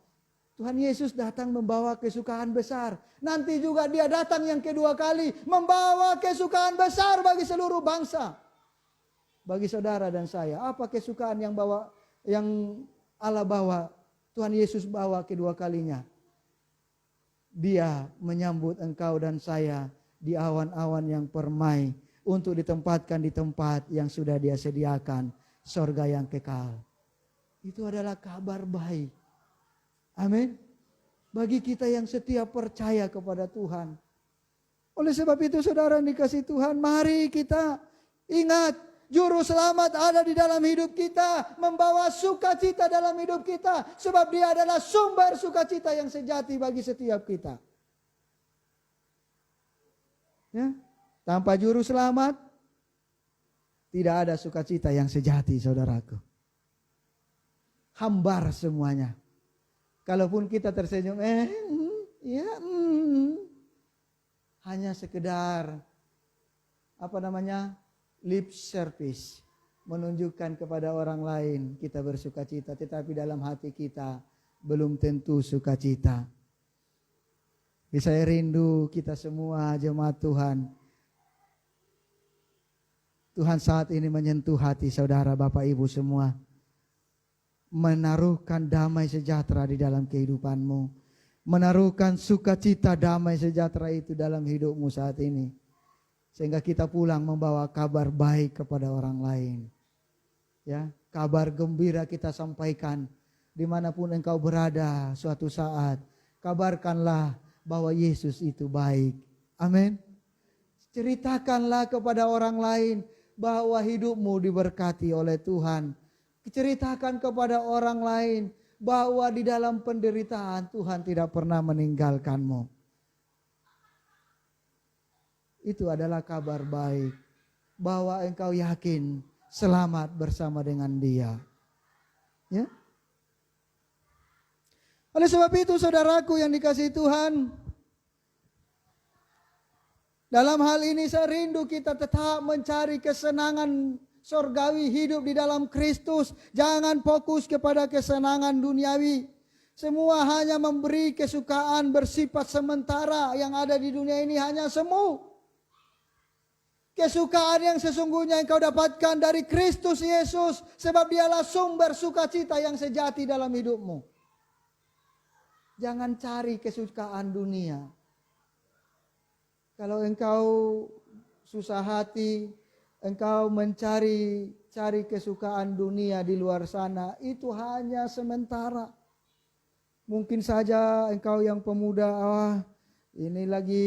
Speaker 2: Tuhan Yesus datang membawa kesukaan besar. Nanti juga dia datang yang kedua kali membawa kesukaan besar bagi seluruh bangsa. Bagi saudara dan saya, apa kesukaan yang Allah bawa, Tuhan Yesus bawa kedua kalinya? Dia menyambut engkau dan saya di awan-awan yang permai untuk ditempatkan di tempat yang sudah dia sediakan, sorga yang kekal. Itu adalah kabar baik. Amin. Bagi kita yang setia percaya kepada Tuhan. Oleh sebab itu saudara yang dikasihi Tuhan, mari kita ingat juru selamat ada di dalam hidup kita, membawa sukacita dalam hidup kita, sebab Dia adalah sumber sukacita yang sejati bagi setiap kita. Ya, tanpa juru selamat tidak ada sukacita yang sejati, saudaraku. Hambar semuanya. Kalaupun kita tersenyum, hanya sekedar lip service, menunjukkan kepada orang lain kita bersukacita, tetapi dalam hati kita belum tentu sukacita. Saya rindu kita semua jemaat Tuhan. Tuhan saat ini menyentuh hati saudara, Bapak Ibu semua. Menaruhkan damai sejahtera di dalam kehidupanmu. Menaruhkan sukacita damai sejahtera itu dalam hidupmu saat ini. Sehingga kita pulang membawa kabar baik kepada orang lain. Ya, kabar gembira kita sampaikan dimanapun engkau berada suatu saat. Kabarkanlah bahwa Yesus itu baik. Amin. Ceritakanlah kepada orang lain bahwa hidupmu diberkati oleh Tuhan. Ceritakan kepada orang lain bahwa di dalam penderitaan Tuhan tidak pernah meninggalkanmu. Itu adalah kabar baik, bahwa engkau yakin selamat bersama dengan Dia. Ya. Oleh sebab itu saudaraku yang dikasihi Tuhan, dalam hal ini saya rindu kita tetap mencari kesenangan surgawi, hidup di dalam Kristus. Jangan fokus kepada kesenangan duniawi. Semua hanya memberi kesukaan bersifat sementara. Yang ada di dunia ini hanya semu. Kesukaan yang sesungguhnya yang kau dapatkan dari Kristus Yesus, sebab Dialah sumber sukacita yang sejati dalam hidupmu. Jangan cari kesukaan dunia. Kalau engkau susah hati, engkau mencari kesukaan dunia di luar sana, itu hanya sementara. Mungkin saja engkau yang pemuda, ini lagi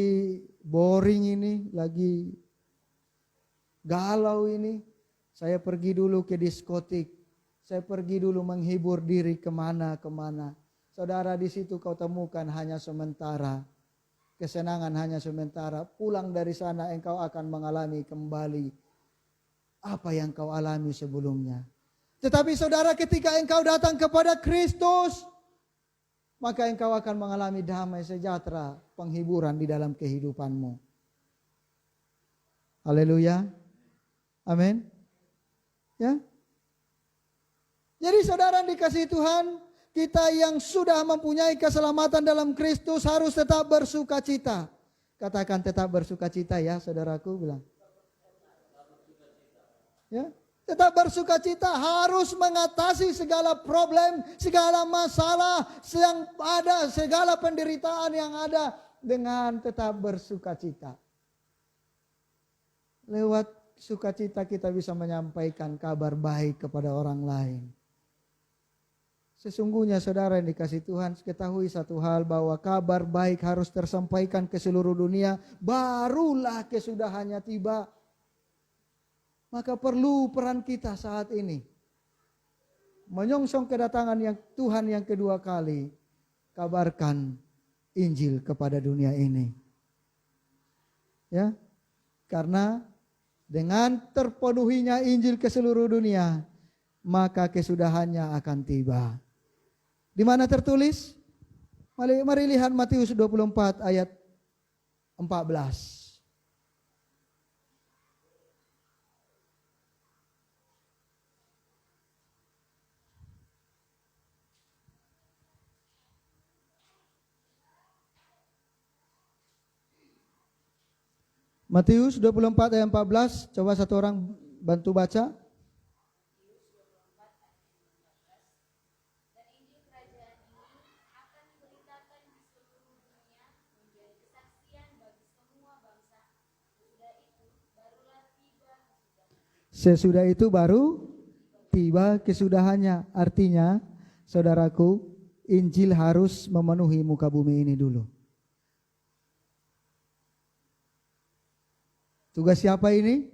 Speaker 2: boring ini, lagi galau ini. Saya pergi dulu ke diskotik, saya pergi dulu menghibur diri kemana-kemana. Saudara, di situ kau temukan hanya sementara. Kesenangan hanya sementara. Pulang dari sana engkau akan mengalami kembali apa yang kau alami sebelumnya. Tetapi saudara, ketika engkau datang kepada Kristus, maka engkau akan mengalami damai sejahtera, penghiburan di dalam kehidupanmu. Haleluya. Amin. Ya. Jadi saudara dikasihi Tuhan, kita yang sudah mempunyai keselamatan dalam Kristus harus tetap bersukacita. Katakan tetap bersukacita ya, saudaraku bilang. Ya, tetap bersukacita, harus mengatasi segala problem, segala masalah yang ada, segala penderitaan yang ada dengan tetap bersukacita. Lewat sukacita kita bisa menyampaikan kabar baik kepada orang lain. Sesungguhnya saudara yang dikasihi Tuhan, ketahui satu hal, bahwa kabar baik harus tersampaikan ke seluruh dunia, barulah kesudahannya tiba. Maka perlu peran kita saat ini menyongsong kedatangan yang Tuhan yang kedua kali. Kabarkan Injil kepada dunia ini. Ya, karena dengan terpenuhinya Injil ke seluruh dunia, maka kesudahannya akan tiba. Di mana tertulis? Mari lihat Matius 24 ayat 14. Matius 24 ayat 14, coba satu orang bantu baca. Sesudah itu baru tiba kesudahannya. Artinya, saudaraku, Injil harus memenuhi muka bumi ini dulu. Tugas siapa ini?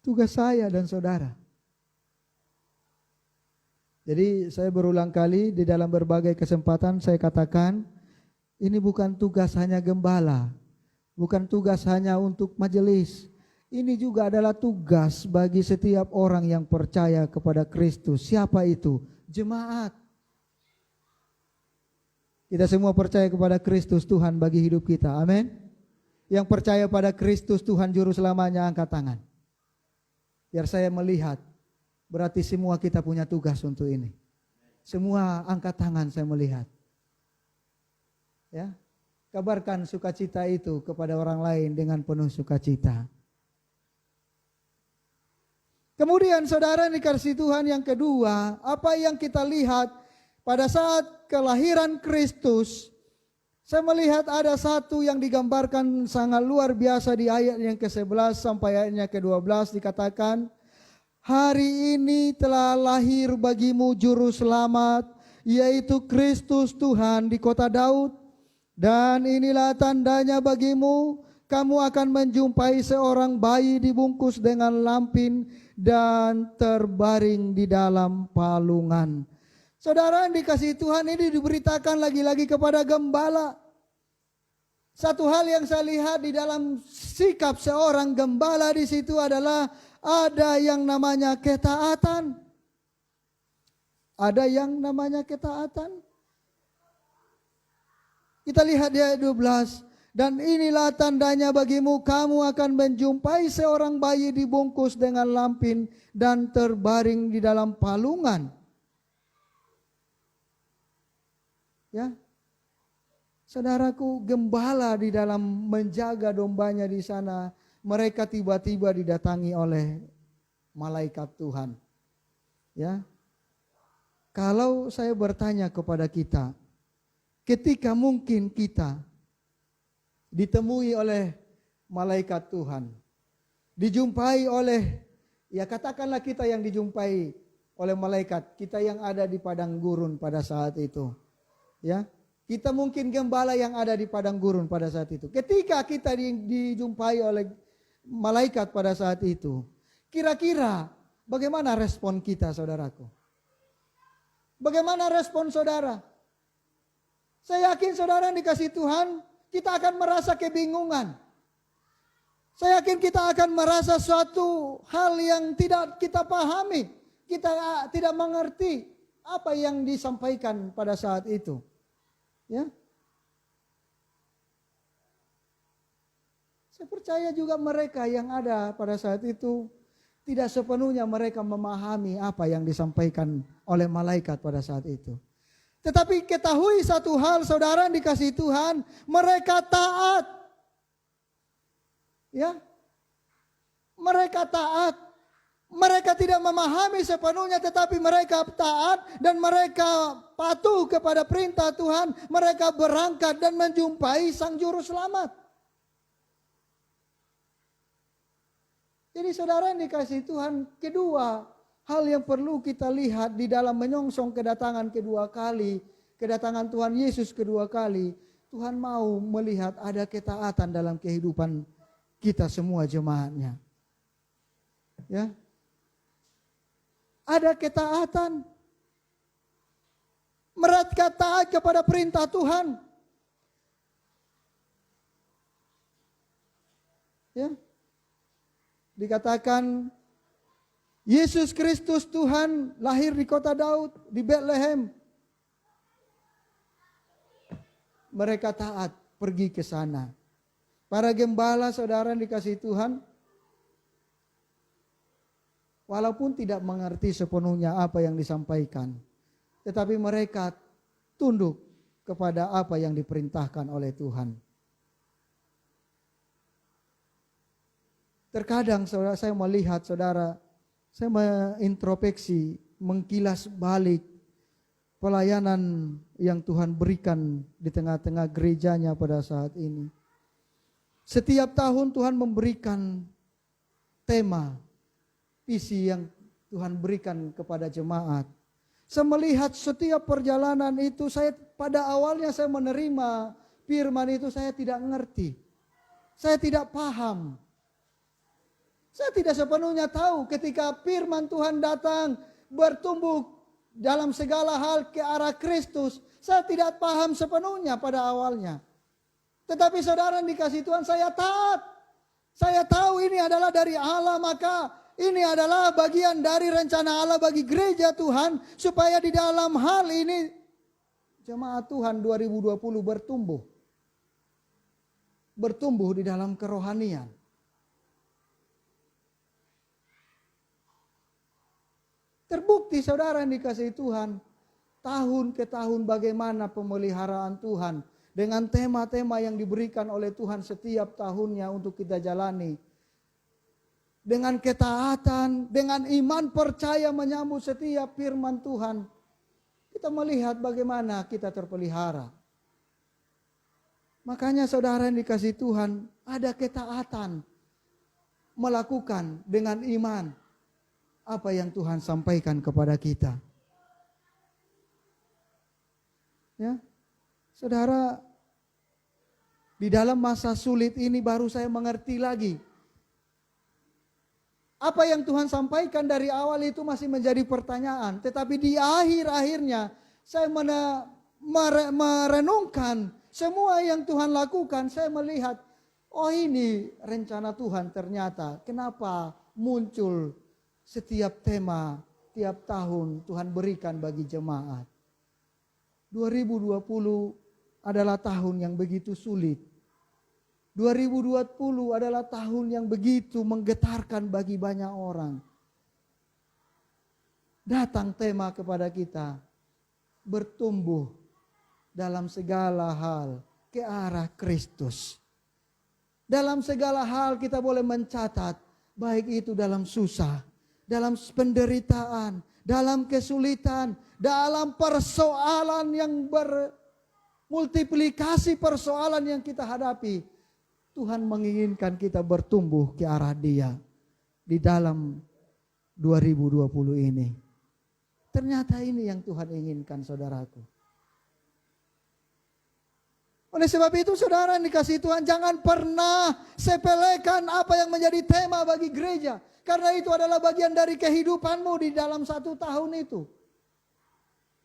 Speaker 2: Tugas saya dan saudara. Jadi saya berulang kali di dalam berbagai kesempatan saya katakan, ini bukan tugas hanya gembala, bukan tugas hanya untuk majelis. Ini juga adalah tugas bagi setiap orang yang percaya kepada Kristus. Siapa itu? Jemaat. Kita semua percaya kepada Kristus Tuhan bagi hidup kita. Amin. Yang percaya pada Kristus Tuhan Juru Selamanya, angkat tangan. Biar saya melihat. Berarti semua kita punya tugas untuk ini. Semua angkat tangan, saya melihat. Ya, kabarkan sukacita itu kepada orang lain dengan penuh sukacita. Kemudian saudara dikasihi Tuhan, yang kedua, apa yang kita lihat pada saat kelahiran Kristus, saya melihat ada satu yang digambarkan sangat luar biasa di ayat yang ke-11 sampai ayatnya ke-12 dikatakan, hari ini telah lahir bagimu juru selamat, yaitu Kristus Tuhan di kota Daud. Dan inilah tandanya bagimu, kamu akan menjumpai seorang bayi dibungkus dengan lampin dan terbaring di dalam palungan. Saudara yang dikasihi Tuhan, ini diberitakan lagi-lagi kepada gembala. Satu hal yang saya lihat di dalam sikap seorang gembala di situ adalah ada yang namanya ketaatan. Ada yang namanya ketaatan. Kita lihat di ayat 12. Dan inilah tandanya bagimu, kamu akan menjumpai seorang bayi dibungkus dengan lampin dan terbaring di dalam palungan. Ya. Saudaraku, gembala di dalam menjaga dombanya di sana, mereka tiba-tiba didatangi oleh malaikat Tuhan. Ya. Kalau saya bertanya kepada kita, ketika mungkin kita ditemui oleh malaikat Tuhan, dijumpai oleh, ya katakanlah kita yang dijumpai oleh malaikat, kita yang ada di padang gurun pada saat itu. Ya. Kita mungkin gembala yang ada di padang gurun pada saat itu. Ketika kita dijumpai oleh malaikat pada saat itu, kira-kira bagaimana respon kita, saudaraku? Bagaimana respon saudara? Saya yakin saudara yang dikasihi Tuhan, kita akan merasa kebingungan. Saya yakin kita akan merasa suatu hal yang tidak kita pahami. Kita tidak mengerti apa yang disampaikan pada saat itu. Ya. Saya percaya juga mereka yang ada pada saat itu tidak sepenuhnya mereka memahami apa yang disampaikan oleh malaikat pada saat itu. Tetapi ketahui satu hal, saudara yang dikasihi Tuhan, mereka taat. Ya. Mereka taat. Mereka tidak memahami sepenuhnya, tetapi mereka taat dan mereka patuh kepada perintah Tuhan. Mereka berangkat dan menjumpai Sang Juru Selamat. Jadi saudara yang dikasihi Tuhan, kedua hal yang perlu kita lihat di dalam menyongsong kedatangan kedua kali, kedatangan Tuhan Yesus kedua kali, Tuhan mau melihat ada ketaatan dalam kehidupan kita semua jemaatnya. Ya. Ada ketaatan. Mereka taat kepada perintah Tuhan. Ya. Dikatakan Yesus Kristus Tuhan lahir di kota Daud, di Bethlehem. Mereka taat pergi ke sana. Para gembala saudara yang dikasihi Tuhan, walaupun tidak mengerti sepenuhnya apa yang disampaikan, tetapi mereka tunduk kepada apa yang diperintahkan oleh Tuhan. Terkadang saudara, saya melihat saudara, saya mengintrospeksi, mengkilas balik pelayanan yang Tuhan berikan di tengah-tengah gerejanya pada saat ini. Setiap tahun Tuhan memberikan tema, visi yang Tuhan berikan kepada jemaat. Saya melihat setiap perjalanan itu, pada awalnya saya menerima firman itu, saya tidak mengerti. Saya tidak paham. Saya tidak sepenuhnya tahu ketika firman Tuhan datang bertumbuh dalam segala hal ke arah Kristus. Saya tidak paham sepenuhnya pada awalnya. Tetapi saudara dikasih Tuhan, saya taat. Saya tahu ini adalah dari Allah, maka ini adalah bagian dari rencana Allah bagi gereja Tuhan, supaya di dalam hal ini jemaat Tuhan 2020 bertumbuh. Bertumbuh di dalam kerohanian. Terbukti saudara yang dikasihi Tuhan, tahun ke tahun bagaimana pemeliharaan Tuhan dengan tema-tema yang diberikan oleh Tuhan setiap tahunnya untuk kita jalani. Dengan ketaatan, dengan iman percaya menyambut setiap firman Tuhan, kita melihat bagaimana kita terpelihara. Makanya saudara yang dikasihi Tuhan, ada ketaatan melakukan dengan iman apa yang Tuhan sampaikan kepada kita. Ya, saudara, di dalam masa sulit ini baru saya mengerti lagi. Apa yang Tuhan sampaikan dari awal itu masih menjadi pertanyaan. Tetapi di akhir-akhirnya saya merenungkan semua yang Tuhan lakukan. Saya melihat, oh ini rencana Tuhan ternyata. Kenapa muncul setiap tema, tiap tahun Tuhan berikan bagi jemaat. 2020 adalah tahun yang begitu sulit. 2020 adalah tahun yang begitu menggetarkan bagi banyak orang. Datang tema kepada kita, bertumbuh dalam segala hal ke arah Kristus. Dalam segala hal kita boleh mencatat, baik itu dalam susah, dalam penderitaan, dalam kesulitan, dalam persoalan yang bermultiplikasi persoalan yang kita hadapi. Tuhan menginginkan kita bertumbuh ke arah Dia di dalam 2020 ini. Ternyata ini yang Tuhan inginkan, saudaraku. Oleh sebab itu saudara yang dikasihi Tuhan, jangan pernah sepelekan apa yang menjadi tema bagi gereja. Karena itu adalah bagian dari kehidupanmu di dalam 1 tahun itu.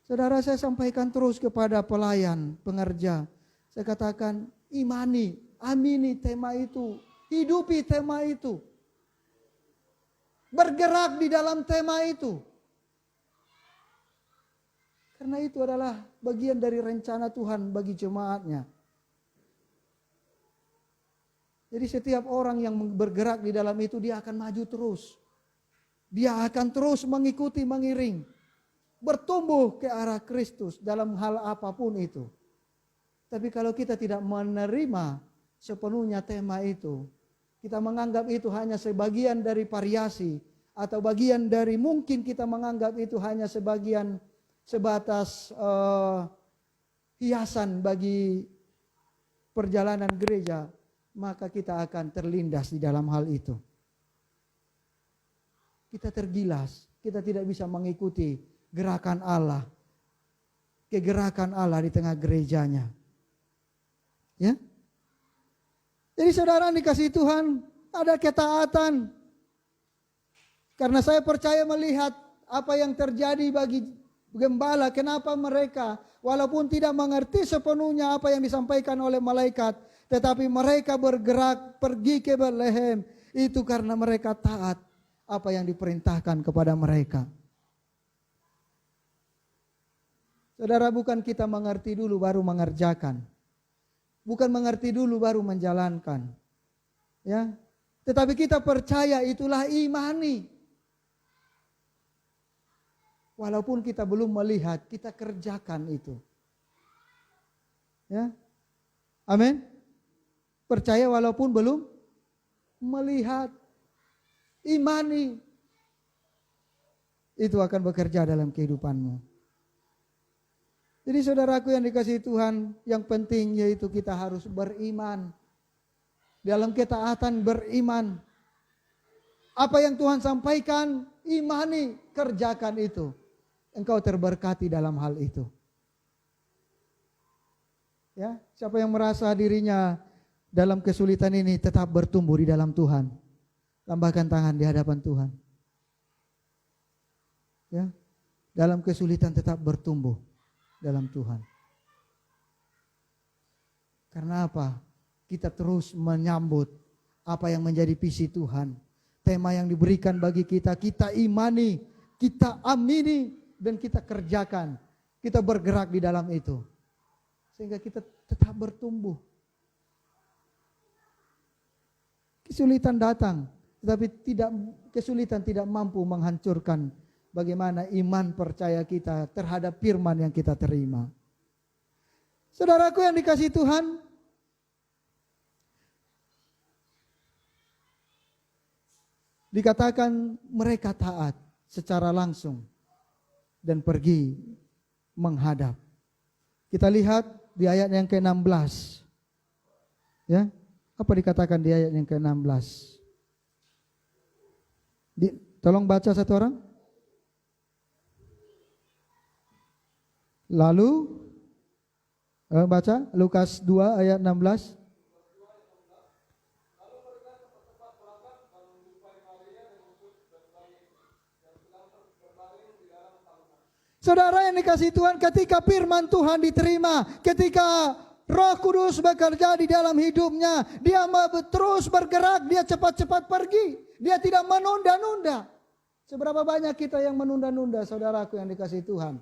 Speaker 2: Saudara, saya sampaikan terus kepada pelayan, pengerja. Saya katakan, imani, amini tema itu, hidupi tema itu. Bergerak di dalam tema itu. Karena itu adalah bagian dari rencana Tuhan bagi jemaatnya. Jadi setiap orang yang bergerak di dalam itu, dia akan maju terus. Dia akan terus mengikuti, mengiring. Bertumbuh ke arah Kristus dalam hal apapun itu. Tapi kalau kita tidak menerima sepenuhnya tema itu, kita menganggap itu hanya sebagian dari variasi, atau bagian dari, mungkin kita menganggap itu hanya sebatas hiasan bagi perjalanan gereja, maka kita akan terlindas di dalam hal itu. Kita tergilas, kita tidak bisa mengikuti gerakan Allah, kegerakan Allah di tengah gerejanya. Ya. Jadi saudara dikasihi Tuhan, ada ketaatan. Karena saya percaya melihat apa yang terjadi bagi gembala, kenapa mereka walaupun tidak mengerti sepenuhnya apa yang disampaikan oleh malaikat, tetapi mereka bergerak pergi ke Betlehem, itu karena mereka taat apa yang diperintahkan kepada mereka. Saudara, bukan kita mengerti dulu baru mengerjakan. Bukan mengerti dulu baru menjalankan. Ya. Tetapi kita percaya, itulah imani. Walaupun kita belum melihat, kita kerjakan itu. Ya. Amin. Percaya walaupun belum melihat. Imani. Itu akan bekerja dalam kehidupanmu. Jadi saudaraku yang dikasihi Tuhan, yang penting yaitu kita harus beriman. Dalam ketaatan beriman. Apa yang Tuhan sampaikan, imani, kerjakan itu. Engkau terberkati dalam hal itu. Ya, siapa yang merasa dirinya dalam kesulitan ini tetap bertumbuh di dalam Tuhan. Lambaikan tangan di hadapan Tuhan. Ya, dalam kesulitan tetap bertumbuh dalam Tuhan. Karena apa? Kita terus menyambut apa yang menjadi visi Tuhan. Tema yang diberikan bagi kita, kita imani, kita amini, dan kita kerjakan. Kita bergerak di dalam itu. Sehingga kita tetap bertumbuh. Kesulitan datang, tetapi kesulitan tidak mampu menghancurkan bagaimana iman percaya kita terhadap firman yang kita terima. Saudaraku yang dikasihi Tuhan, dikatakan mereka taat secara langsung dan pergi menghadap. Kita lihat di ayat yang ke-16. Ya, apa dikatakan di ayat yang ke-16? Tolong baca satu orang. Lalu baca Lukas 2 ayat 16. Saudara yang dikasihi Tuhan, ketika firman Tuhan diterima, ketika Roh Kudus bekerja di dalam hidupnya, dia terus bergerak, dia cepat-cepat pergi, dia tidak menunda-nunda. Seberapa banyak kita yang menunda-nunda, saudaraku yang dikasihi Tuhan.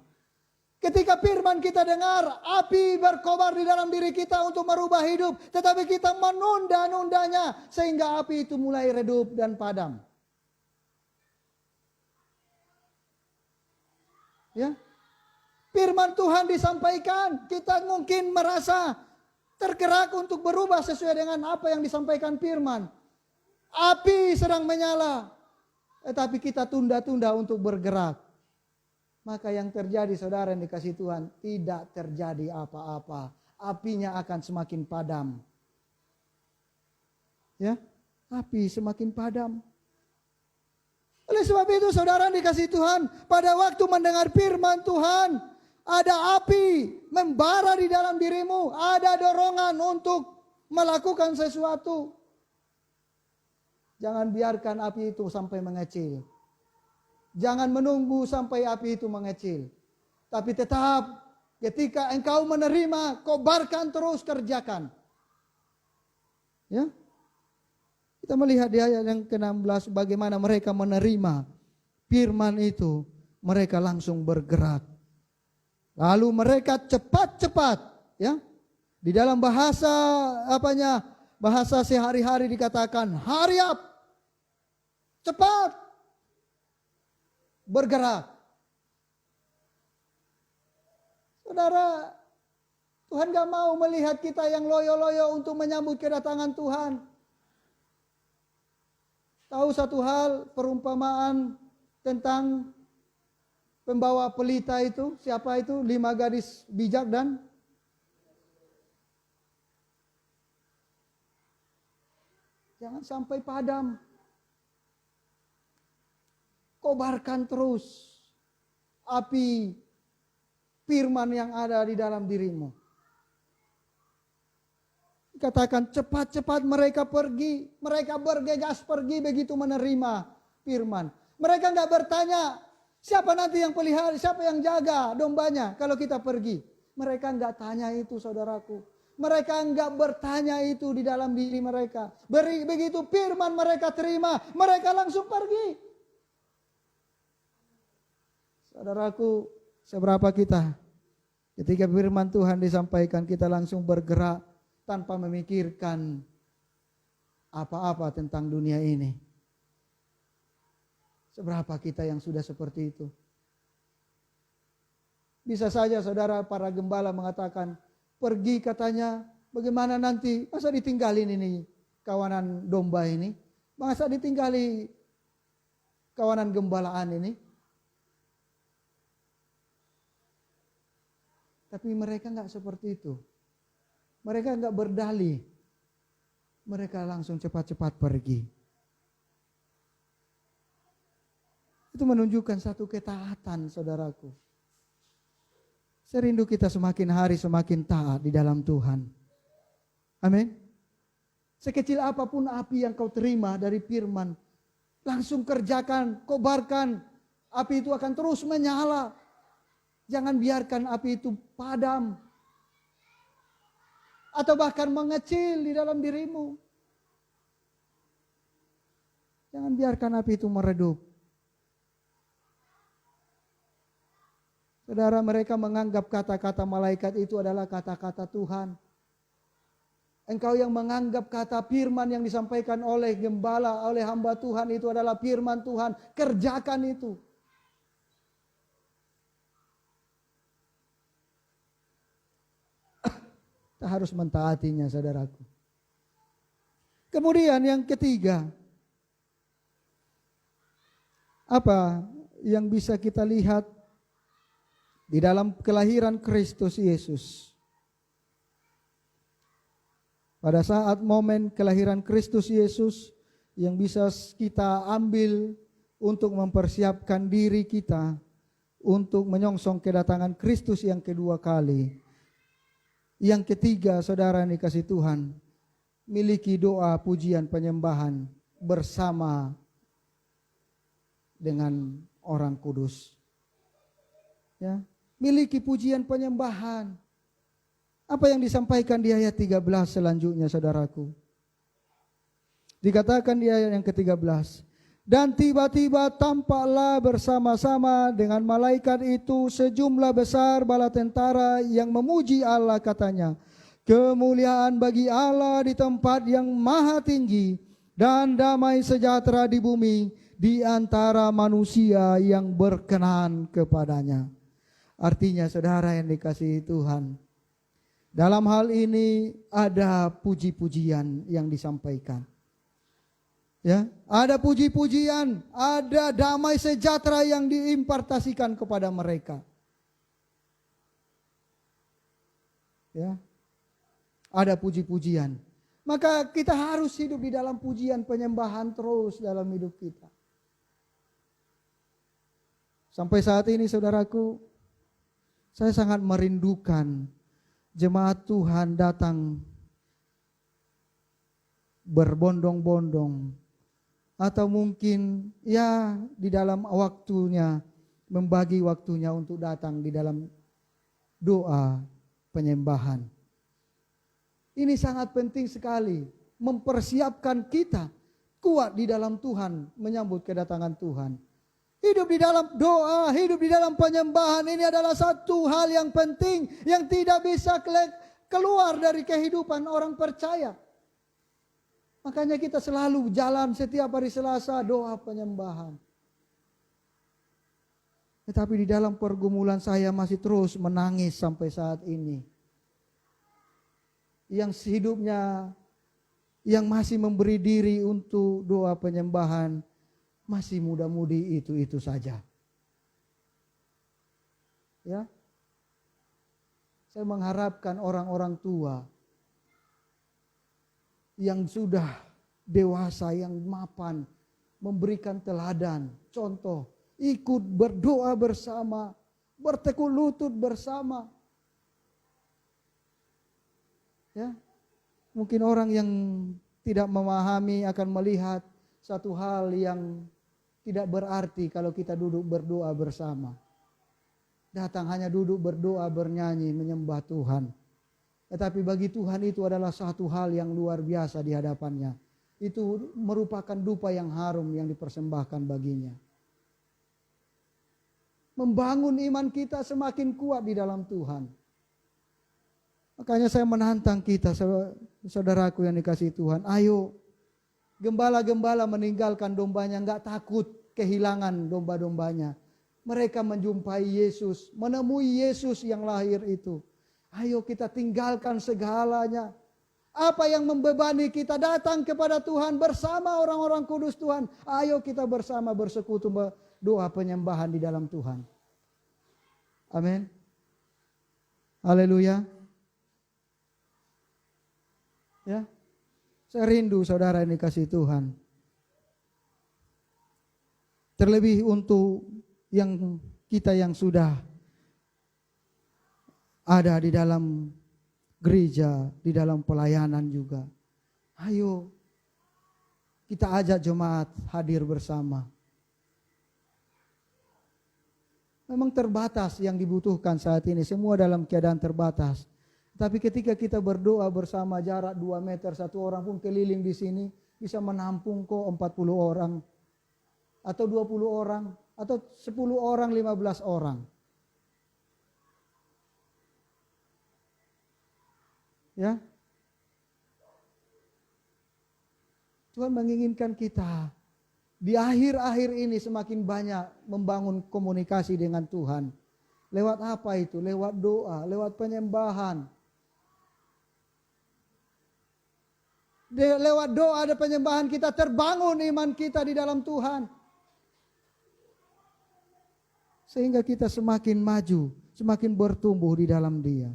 Speaker 2: Ketika firman kita dengar, api berkobar di dalam diri kita untuk merubah hidup, tetapi kita menunda-nundanya sehingga api itu mulai redup dan padam. Ya, firman Tuhan disampaikan, kita mungkin merasa tergerak untuk berubah sesuai dengan apa yang disampaikan firman. Api sedang menyala, tetapi kita tunda-tunda untuk bergerak. Maka yang terjadi, saudara yang dikasihi Tuhan, tidak terjadi apa-apa. Apinya akan semakin padam. Ya, api semakin padam. Oleh sebab itu, saudara yang dikasihi Tuhan, pada waktu mendengar firman Tuhan, ada api membara di dalam dirimu, ada dorongan untuk melakukan sesuatu. Jangan biarkan api itu sampai mengecil. Jangan menunggu sampai api itu mengecil. Tapi tetap ketika engkau menerima, kobarkan terus, kerjakan. Ya. Kita melihat di ayat yang ke-16 bagaimana mereka menerima firman itu, mereka langsung bergerak. Lalu mereka cepat-cepat, ya. Di dalam bahasa bahasa sehari-hari dikatakan hurry up. Cepat bergerak. Saudara, Tuhan gak mau melihat kita yang loyo-loyo untuk menyambut kedatangan Tuhan. Tahu satu hal, perumpamaan tentang pembawa pelita itu, siapa itu? 5 gadis bijak dan jangan sampai padam. Kobarkan terus api firman yang ada di dalam dirimu. Katakan cepat-cepat mereka pergi. Mereka bergegas pergi begitu menerima firman. Mereka enggak bertanya siapa nanti yang pelihara, siapa yang jaga dombanya kalau kita pergi. Mereka enggak tanya itu, saudaraku. Mereka enggak bertanya itu di dalam diri mereka. Begitu firman mereka terima, mereka langsung pergi. Saudaraku, seberapa kita ketika firman Tuhan disampaikan, kita langsung bergerak tanpa memikirkan apa-apa tentang dunia ini. Seberapa kita yang sudah seperti itu? Bisa saja saudara para gembala mengatakan, pergi katanya, bagaimana nanti? Masa ditinggalin ini kawanan domba ini? Masa ditinggali kawanan gembalaan ini? Tapi mereka enggak seperti itu. Mereka enggak berdalih. Mereka langsung cepat-cepat pergi. Itu menunjukkan satu ketaatan, saudaraku. Saya rindu kita semakin hari semakin taat di dalam Tuhan. Amin. Sekecil apapun api yang kau terima dari firman, langsung kerjakan, kobarkan. Api itu akan terus menyala. Jangan biarkan api itu padam. Atau bahkan mengecil di dalam dirimu. Jangan biarkan api itu meredup. Saudara, mereka menganggap kata-kata malaikat itu adalah kata-kata Tuhan. Engkau yang menganggap kata firman yang disampaikan oleh gembala, oleh hamba Tuhan itu adalah firman Tuhan. Kerjakan itu. Kita harus mentaatinya, saudaraku. Kemudian yang ketiga, apa yang bisa kita lihat di dalam kelahiran Kristus Yesus? Pada saat momen kelahiran Kristus Yesus yang bisa kita ambil untuk mempersiapkan diri kita untuk menyongsong kedatangan Kristus yang kedua kali. Yang ketiga, saudara yang dikasih Tuhan, miliki doa pujian penyembahan bersama dengan orang kudus. Ya, miliki pujian penyembahan. Apa yang disampaikan di ayat 13 selanjutnya, saudaraku? Dikatakan di ayat yang ke-13, dan tiba-tiba tampaklah bersama-sama dengan malaikat itu sejumlah besar bala tentara yang memuji Allah, katanya, kemuliaan bagi Allah di tempat yang maha tinggi dan damai sejahtera di bumi di antara manusia yang berkenan kepadanya. Artinya, saudara yang dikasihi Tuhan, dalam hal ini ada puji-pujian yang disampaikan. Ya, ada puji-pujian, ada damai sejahtera yang diimpartasikan kepada mereka. Ya. Ada puji-pujian. Maka kita harus hidup di dalam pujian penyembahan terus dalam hidup kita. Sampai saat ini, saudaraku, saya sangat merindukan jemaat Tuhan datang berbondong-bondong, atau mungkin ya di dalam waktunya, membagi waktunya untuk datang di dalam doa penyembahan. Ini sangat penting sekali, mempersiapkan kita kuat di dalam Tuhan, menyambut kedatangan Tuhan. Hidup di dalam doa, hidup di dalam penyembahan, ini adalah satu hal yang penting yang tidak bisa keluar dari kehidupan orang percaya. Makanya kita selalu jalan setiap hari Selasa doa penyembahan. Tetapi di dalam pergumulan saya masih terus menangis sampai saat ini. Yang hidupnya, yang masih memberi diri untuk doa penyembahan, masih muda-mudi itu saja. Ya. Saya mengharapkan orang-orang tua yang sudah dewasa, yang mapan, memberikan teladan, contoh, ikut berdoa bersama, bertekuk lutut bersama. Ya. Mungkin orang yang tidak memahami akan melihat satu hal yang tidak berarti kalau kita duduk berdoa bersama. Datang hanya duduk berdoa, bernyanyi, menyembah Tuhan. Tetapi bagi Tuhan itu adalah satu hal yang luar biasa di hadapannya. Itu merupakan dupa yang harum yang dipersembahkan baginya. Membangun iman kita semakin kuat di dalam Tuhan. Makanya saya menantang kita, saudaraku yang dikasihi Tuhan. Ayo, gembala-gembala meninggalkan dombanya, enggak takut kehilangan domba-dombanya. Mereka menjumpai Yesus, menemui Yesus yang lahir itu. Ayo kita tinggalkan segalanya. Apa yang membebani kita, datang kepada Tuhan bersama orang-orang kudus Tuhan. Ayo kita bersama bersekutu doa penyembahan di dalam Tuhan. Amin. Haleluya. Ya. Saya rindu saudara yang dikasihi Tuhan. Terlebih untuk yang kita yang sudah ada di dalam gereja, di dalam pelayanan juga. Ayo kita ajak jemaat hadir bersama. Memang terbatas yang dibutuhkan saat ini, semua dalam keadaan terbatas. Tapi ketika kita berdoa bersama, jarak 2 meter, satu orang pun keliling di sini bisa menampung kok 40 orang. Atau 20 orang, atau 10 orang, 15 orang. Ya. Tuhan menginginkan kita di akhir-akhir ini semakin banyak membangun komunikasi dengan Tuhan. Lewat apa itu? Lewat doa, lewat penyembahan. Lewat doa dan penyembahan kita terbangun iman kita di dalam Tuhan. Sehingga kita semakin maju, semakin bertumbuh di dalam Dia.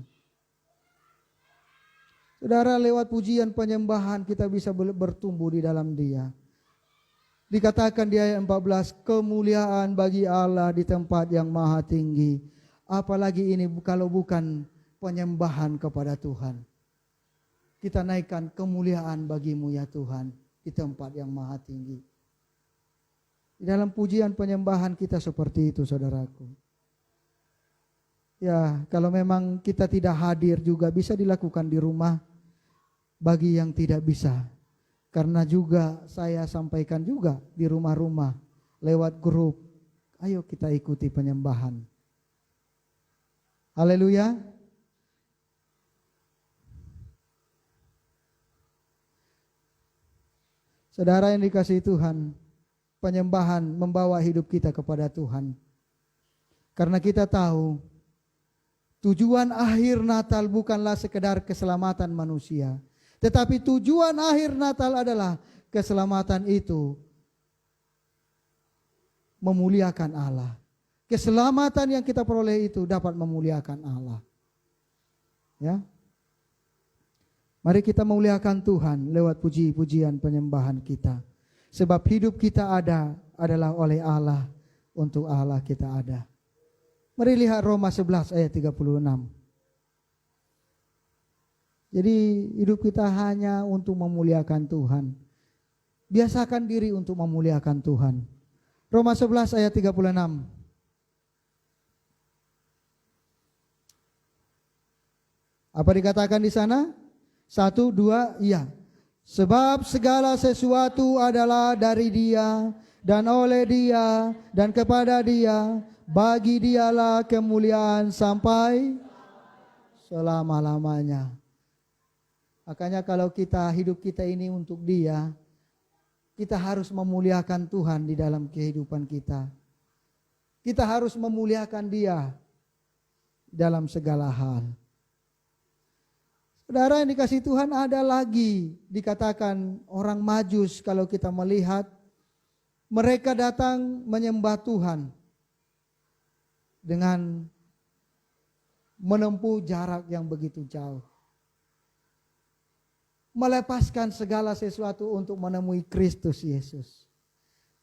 Speaker 2: Saudara, lewat pujian penyembahan kita bisa bertumbuh di dalam Dia. Dikatakan di ayat 14, kemuliaan bagi Allah di tempat yang maha tinggi. Apalagi ini kalau bukan penyembahan kepada Tuhan. Kita naikkan kemuliaan bagimu ya Tuhan di tempat yang maha tinggi. Di dalam pujian penyembahan kita seperti itu, saudaraku. Ya, kalau memang kita tidak hadir juga bisa dilakukan di rumah bagi yang tidak bisa. Karena juga saya sampaikan juga di rumah-rumah lewat grup. Ayo kita ikuti penyembahan. Haleluya. Saudara yang dikasihi Tuhan, penyembahan membawa hidup kita kepada Tuhan. Karena kita tahu tujuan akhir Natal bukanlah sekedar keselamatan manusia. Tetapi tujuan akhir Natal adalah keselamatan itu memuliakan Allah. Keselamatan yang kita peroleh itu dapat memuliakan Allah. Ya. Mari kita memuliakan Tuhan lewat puji-pujian penyembahan kita. Sebab hidup kita adalah oleh Allah, untuk Allah kita ada. Mari lihat Roma 11 ayat 36. Jadi hidup kita hanya untuk memuliakan Tuhan. Biasakan diri untuk memuliakan Tuhan. Roma 11 ayat 36. Apa dikatakan di sana? 1, 2, iya. Sebab segala sesuatu adalah dari Dia dan oleh Dia dan kepada Dia. Bagi Dialah kemuliaan sampai selama-lamanya. Makanya kalau hidup kita ini untuk Dia, kita harus memuliakan Tuhan di dalam kehidupan kita. Kita harus memuliakan Dia dalam segala hal. Saudara yang dikasihi Tuhan, ada lagi dikatakan orang Majus kalau kita melihat mereka datang menyembah Tuhan dengan menempuh jarak yang begitu jauh. Melepaskan segala sesuatu untuk menemui Kristus Yesus.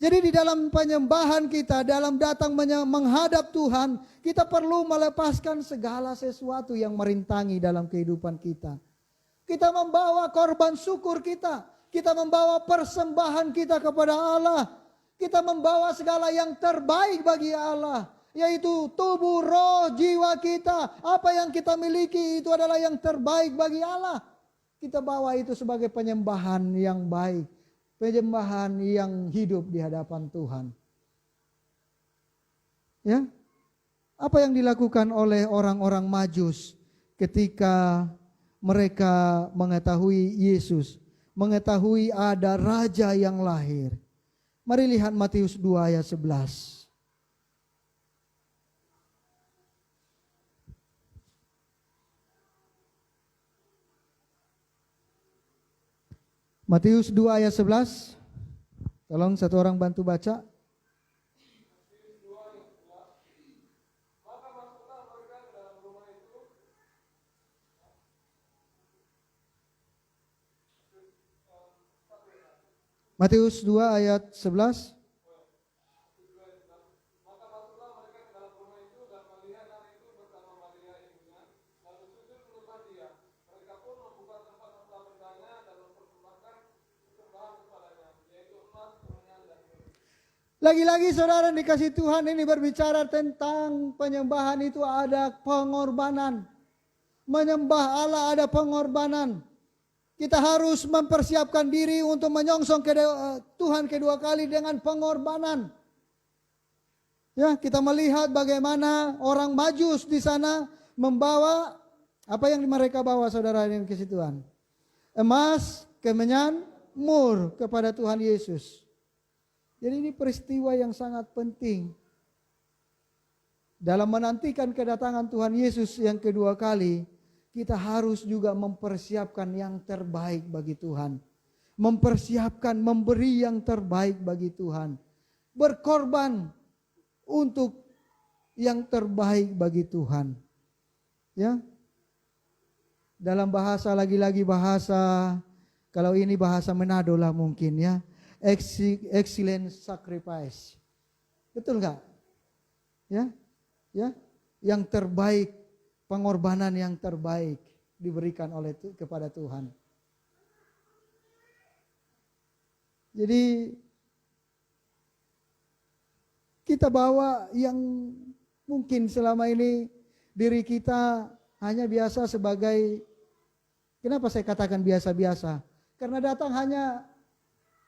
Speaker 2: Jadi di dalam penyembahan kita, dalam datang menghadap Tuhan, kita perlu melepaskan segala sesuatu yang merintangi dalam kehidupan kita. Kita membawa korban syukur kita. Kita membawa persembahan kita kepada Allah. Kita membawa segala yang terbaik bagi Allah. Yaitu tubuh, roh, jiwa kita. Apa yang kita miliki itu adalah yang terbaik bagi Allah. Kita bawa itu sebagai penyembahan yang baik. Penyembahan yang hidup di hadapan Tuhan. Ya, apa yang dilakukan oleh orang-orang Majus ketika mereka mengetahui Yesus, mengetahui ada raja yang lahir. Mari lihat Matius 2 ayat 11. Matius 2 ayat 11. Tolong satu orang bantu baca. Matius 2 ayat 11. Lagi-lagi saudara dikasih Tuhan ini berbicara tentang penyembahan itu ada pengorbanan. Menyembah Allah ada pengorbanan. Kita harus mempersiapkan diri untuk menyongsong Tuhan kedua kali dengan pengorbanan. Ya, kita melihat bagaimana orang Majus di sana membawa apa yang mereka bawa saudara yang kasih Tuhan. Emas, kemenyan, mur kepada Tuhan Yesus. Jadi ini peristiwa yang sangat penting dalam menantikan kedatangan Tuhan Yesus yang kedua kali. Kita harus juga mempersiapkan yang terbaik bagi Tuhan. Mempersiapkan, memberi yang terbaik bagi Tuhan. Berkorban untuk yang terbaik bagi Tuhan. Ya. Dalam bahasa lagi-lagi bahasa, kalau ini bahasa Manado lah mungkin ya. Excellent sacrifice. Betul enggak? Ya. Ya. Yang terbaik, pengorbanan yang terbaik diberikan oleh kepada Tuhan. Jadi kita bawa yang mungkin selama ini diri kita hanya biasa sebagai, kenapa saya katakan biasa-biasa? Karena datang hanya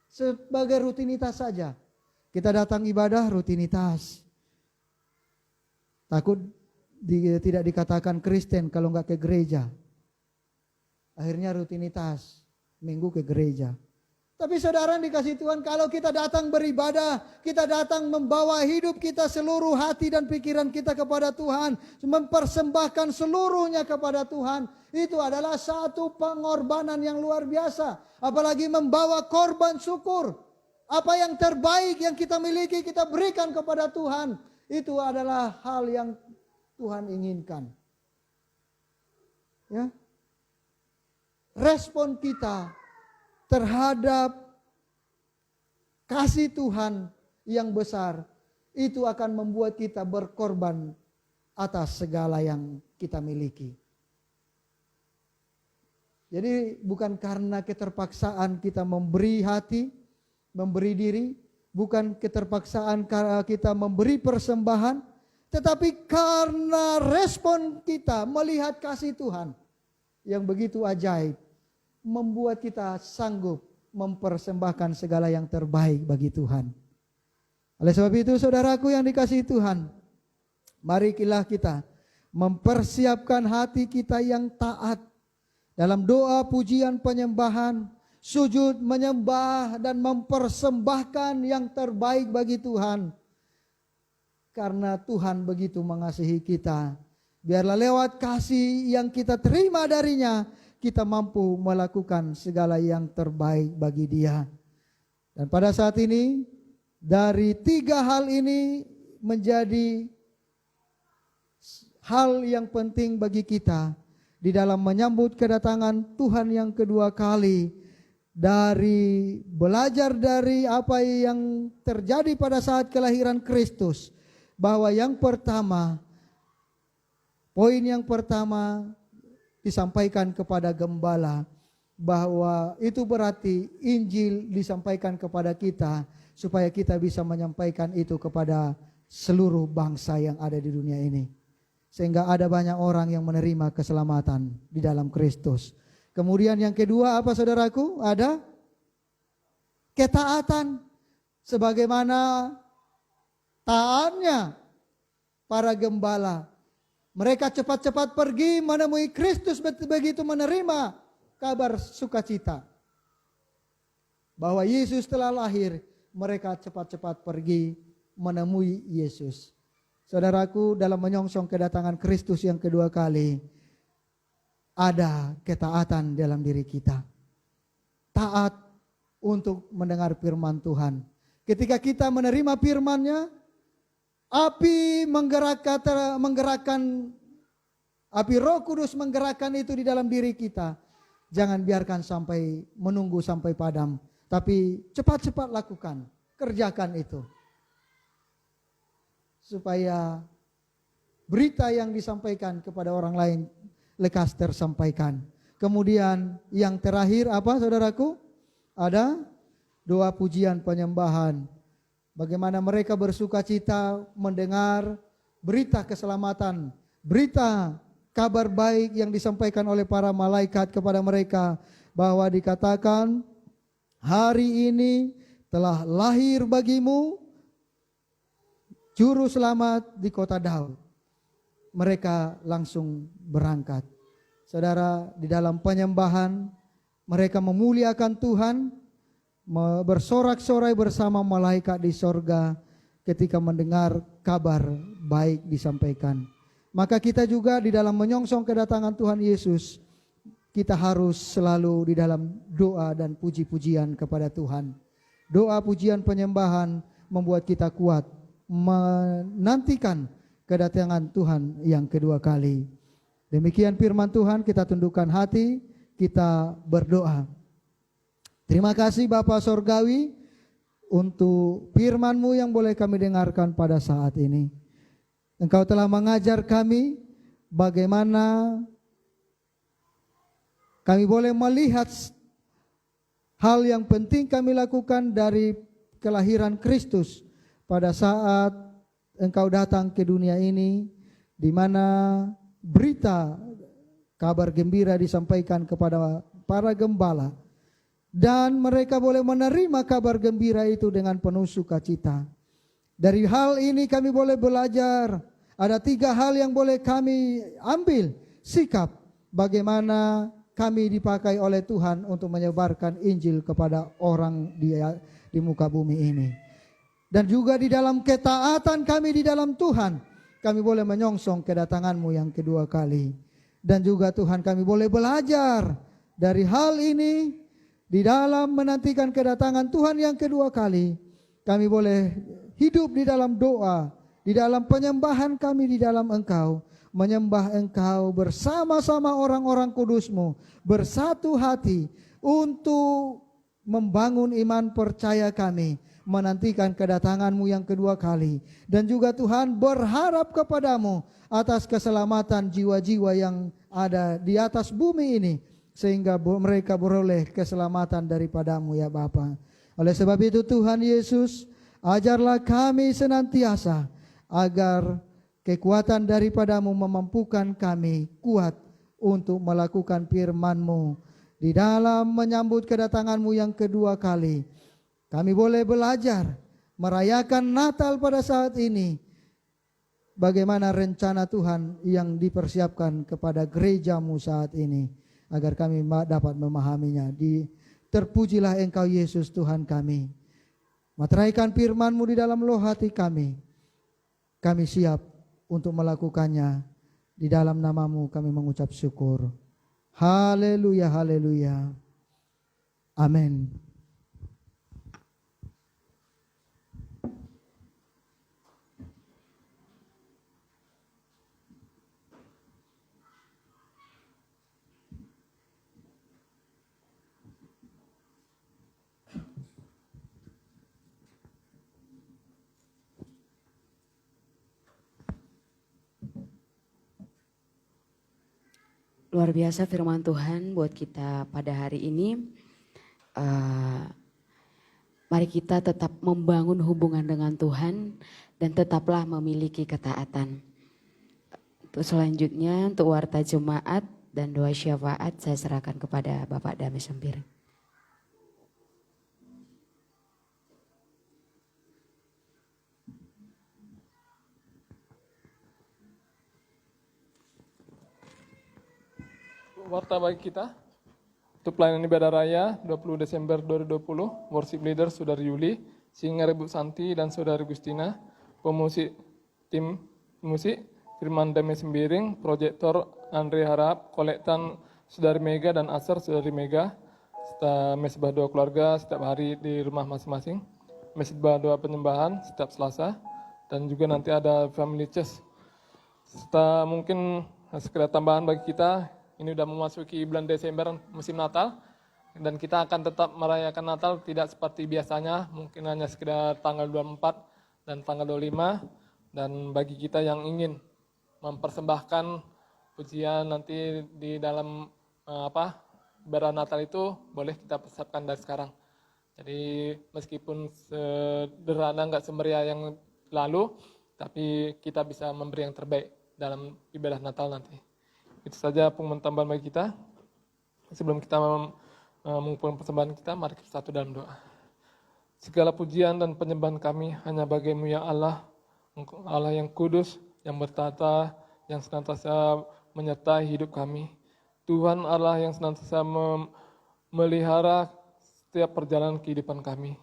Speaker 2: sebagai rutinitas saja. Kita datang ibadah rutinitas. Takut tidak dikatakan Kristen kalau nggak ke gereja. Akhirnya rutinitas, minggu ke gereja. Tapi saudara dikasih Tuhan, kalau kita datang beribadah, kita datang membawa hidup kita, seluruh hati dan pikiran kita kepada Tuhan, mempersembahkan seluruhnya kepada Tuhan, itu adalah satu pengorbanan yang luar biasa. Apalagi membawa korban syukur. Apa yang terbaik yang kita miliki kita berikan kepada Tuhan. Itu adalah hal yang Tuhan inginkan. Ya. Respon kita terhadap kasih Tuhan yang besar itu akan membuat kita berkorban atas segala yang kita miliki. Jadi bukan karena keterpaksaan kita memberi hati, memberi diri, bukan keterpaksaan kita memberi persembahan, tetapi karena respon kita melihat kasih Tuhan yang begitu ajaib, membuat kita sanggup mempersembahkan segala yang terbaik bagi Tuhan. Oleh sebab itu saudaraku yang dikasihi Tuhan, marilah kita mempersiapkan hati kita yang taat dalam doa, pujian, penyembahan, sujud, menyembah dan mempersembahkan yang terbaik bagi Tuhan. Karena Tuhan begitu mengasihi kita, biarlah lewat kasih yang kita terima darinya, kita mampu melakukan segala yang terbaik bagi Dia. Dan pada saat ini, dari tiga hal ini menjadi hal yang penting bagi kita di dalam menyambut kedatangan Tuhan yang kedua kali. Dari belajar dari apa yang terjadi pada saat kelahiran Kristus, bahwa yang pertama, poin yang pertama disampaikan kepada gembala, bahwa itu berarti Injil disampaikan kepada kita supaya kita bisa menyampaikan itu kepada seluruh bangsa yang ada di dunia ini, sehingga ada banyak orang yang menerima keselamatan di dalam Kristus. Kemudian yang kedua apa saudaraku? Ada ketaatan, sebagaimana taatnya para gembala. Mereka cepat-cepat pergi menemui Kristus, begitu menerima kabar sukacita bahwa Yesus telah lahir. Mereka cepat-cepat pergi menemui Yesus. Saudaraku, dalam menyongsong kedatangan Kristus yang kedua kali, ada ketaatan dalam diri kita. Taat untuk mendengar firman Tuhan. Ketika kita menerima firman-Nya, api menggerakkan, api Roh Kudus menggerakkan itu di dalam diri kita. Jangan biarkan sampai menunggu sampai padam, tapi cepat-cepat lakukan, kerjakan itu. Supaya berita yang disampaikan kepada orang lain lekas tersampaikan. Kemudian yang terakhir apa saudaraku? Ada doa, pujian, penyembahan. bagaimana mereka bersuka cita mendengar berita keselamatan, berita kabar baik yang disampaikan oleh para malaikat kepada mereka, bahwa dikatakan hari ini telah lahir bagimu juru selamat di kota Daud. Mereka langsung berangkat. Saudara, di dalam penyembahan mereka memuliakan Tuhan, bersorak-sorai bersama malaikat di sorga ketika mendengar kabar baik disampaikan. Maka kita juga di dalam menyongsong kedatangan Tuhan Yesus, kita harus selalu di dalam doa dan puji-pujian kepada Tuhan. Doa, pujian, penyembahan membuat kita kuat menantikan kedatangan Tuhan yang kedua kali. Demikian firman Tuhan, kita tundukkan hati, kita berdoa. Terima kasih Bapa Sorgawi untuk firman-Mu yang boleh kami dengarkan pada saat ini. Engkau telah mengajar kami bagaimana kami boleh melihat hal yang penting kami lakukan dari kelahiran Kristus pada saat Engkau datang ke dunia ini, di mana berita kabar gembira disampaikan kepada para gembala, dan mereka boleh menerima kabar gembira itu dengan penuh sukacita. Dari hal ini kami boleh belajar, ada 3 hal yang boleh kami ambil sikap bagaimana kami dipakai oleh Tuhan untuk menyebarkan Injil kepada orang di muka bumi ini. Dan juga di dalam ketaatan kami di dalam Tuhan, kami boleh menyongsong kedatangan-Mu yang kedua kali. Dan juga Tuhan, kami boleh belajar dari hal ini di dalam menantikan kedatangan Tuhan yang kedua kali. Kami boleh hidup di dalam doa, di dalam penyembahan kami di dalam Engkau, menyembah Engkau bersama-sama orang-orang kudus-Mu, bersatu hati untuk membangun iman percaya kami, menantikan kedatangan-Mu yang kedua kali. Dan juga Tuhan, berharap kepadamu atas keselamatan jiwa-jiwa yang ada di atas bumi ini, sehingga mereka beroleh keselamatan daripada-Mu ya Bapa. Oleh sebab itu Tuhan Yesus, ajarlah kami senantiasa agar kekuatan daripada-Mu memampukan kami kuat untuk melakukan firman-Mu di dalam menyambut kedatangan-Mu yang kedua kali. Kami boleh belajar merayakan Natal pada saat ini, bagaimana rencana Tuhan yang dipersiapkan kepada gereja-Mu saat ini, agar kami dapat memahaminya. Terpujilah Engkau Yesus Tuhan kami. Materaikan firman-Mu di dalam loh hati kami. Kami siap untuk melakukannya. Di dalam nama-Mu kami mengucap syukur. Haleluya, haleluya. Amin.
Speaker 1: Luar biasa firman Tuhan buat kita pada hari ini. Mari kita tetap membangun hubungan dengan Tuhan dan tetaplah memiliki ketaatan. Untuk selanjutnya, untuk warta jemaat dan doa syafaat saya serahkan kepada Bapak Damai Sembiring.
Speaker 3: Warta bagi kita untuk pelayanan ibadah raya 20 Desember 2020, worship leader Saudari Yuli, singer Ibu Santi dan Saudari Gustina, pemusik tim musik Firman Damai Sembiring, proyektor Andre Harap, kolektan Saudari Mega dan Asar Saudari Mega, serta mesbah doa keluarga setiap hari di rumah masing-masing, mesbah doa penyembahan setiap Selasa, dan juga nanti ada family church. Serta mungkin sekedar tambahan bagi kita, ini sudah memasuki bulan Desember musim Natal, dan kita akan tetap merayakan Natal tidak seperti biasanya, mungkin hanya sekedar tanggal 24 dan tanggal 25. Dan bagi kita yang ingin mempersembahkan pujian nanti di dalam ibadah Natal itu, boleh kita persiapkan dari sekarang. Jadi meskipun sederhana nggak semeriah yang lalu, tapi kita bisa memberi yang terbaik dalam ibadah Natal nanti. Itu saja pengumuman tambahan bagi kita. Sebelum kita mengumpulkan persembahan kita, mari kita satu dalam doa. Segala pujian dan penyembahan kami hanya bagimu ya Allah, Allah yang kudus, yang bertata, yang senantiasa menyertai hidup kami. Tuhan Allah yang senantiasa melihara setiap perjalanan kehidupan kami.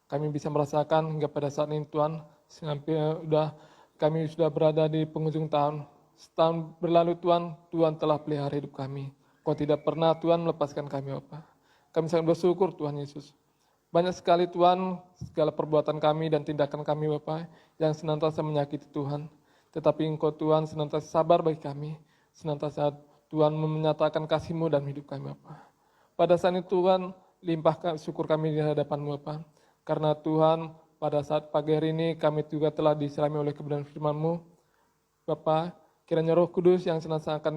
Speaker 3: Kami bisa merasakan hingga pada saat ini Tuhan, kami sudah berada di penghujung tahun. Setahun berlalu Tuhan, Tuhan telah pelihara hidup kami. Kau tidak pernah Tuhan melepaskan kami Bapa. Kami sangat bersyukur Tuhan Yesus. Banyak sekali Tuhan segala perbuatan kami dan tindakan kami Bapa yang senantiasa menyakiti Tuhan. Tetapi Engkau Tuhan senantiasa sabar bagi kami. Senantiasa Tuhan menyatakan kasih-Mu dalam hidup kami Bapa. Pada saat itu Tuhan, limpahkan syukur kami di hadapan-Mu Bapa. Karena Tuhan, pada saat pagi hari ini kami juga telah diselami oleh kebenaran firman-Mu. Bapa, kiranya Roh Kudus yang senantiasa akan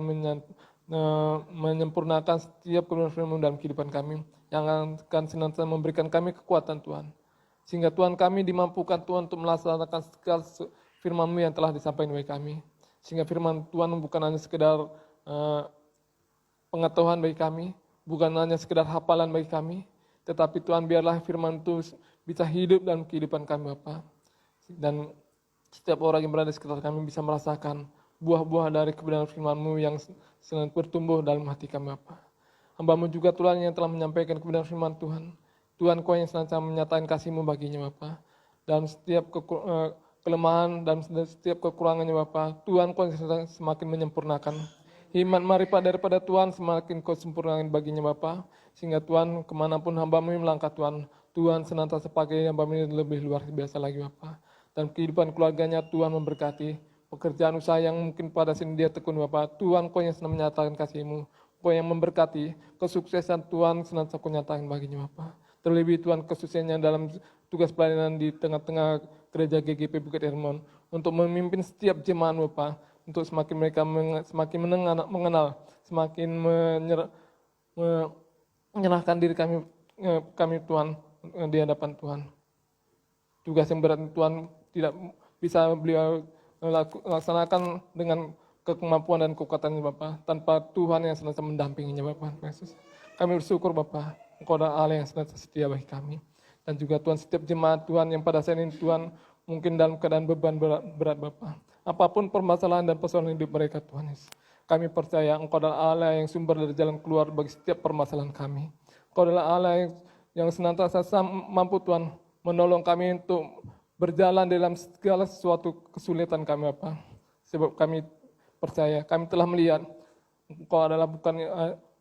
Speaker 3: menyempurnakan setiap kebenaran firman-Mu dalam kehidupan kami, yang akan senantiasa memberikan kami kekuatan Tuhan. Sehingga Tuhan kami dimampukan Tuhan untuk melaksanakan segala firman-Mu yang telah disampaikan bagi kami. Sehingga firman Tuhan bukan hanya sekedar pengetahuan bagi kami, bukan hanya sekedar hafalan bagi kami, tetapi Tuhan biarlah firman itu bisa hidup dalam kehidupan kami Bapa. Dan setiap orang yang berada di sekitar kami bisa merasakan buah-buah dari kebenaran firman-Mu yang senantiasa bertumbuh dalam hati kami Bapa. Hamba-Mu juga Tuhan yang telah menyampaikan kebenaran firman Tuhan. Tuhan Kau yang senantiasa menyatakan kasih-Mu baginya Bapa. Dalam setiap kelemahan dan setiap kekurangannya Bapa, Tuhan Kau yang semakin menyempurnakan. Iman marifat daripada Tuhan semakin Kau sempurnakan baginya Bapa. Sehingga Tuhan kemanapun hamba-Mu melangkah Tuhan senantiasa pakai hamba-Mu ini lebih luar biasa lagi Bapa. Dan kehidupan keluarganya Tuhan memberkati. Pekerjaan usaha yang mungkin pada sini dia tekun Bapa, Tuhan Kau yang senang menyatakan kasih-Mu. Kau yang memberkati. Kesuksesan Tuhan senantiasa Kau nyatakan baginya Bapa. Terlebih Tuhan kesuksesannya dalam tugas pelayanan di tengah-tengah gereja GGP Bukit Hermon. Untuk memimpin setiap jemaat Bapa. Untuk semakin mereka semakin mengenal, semakin menyerahkan diri kami Tuhan di hadapan Tuhan. Tugas yang berat Tuhan tidak bisa beliau laksanakan dengan kemampuan dan kekuatannya Bapa, tanpa Tuhan yang senantiasa mendampinginya Bapa Yesus. Kami bersyukur Bapa, Engkau adalah Allah yang senantiasa setia bagi kami. Dan juga Tuhan setiap jemaat Tuhan yang pada saat ini Tuhan mungkin dalam keadaan beban berat Bapa. Apapun permasalahan dan persoalan hidup mereka Tuhan Yesus. Kami percaya Engkau adalah Allah yang sumber dari jalan keluar bagi setiap permasalahan kami. Engkau adalah Allah yang senantiasa mampu Tuhan menolong kami untuk berjalan dalam segala sesuatu kesulitan kami Bapa. Sebab kami percaya, kami telah melihat Engkau adalah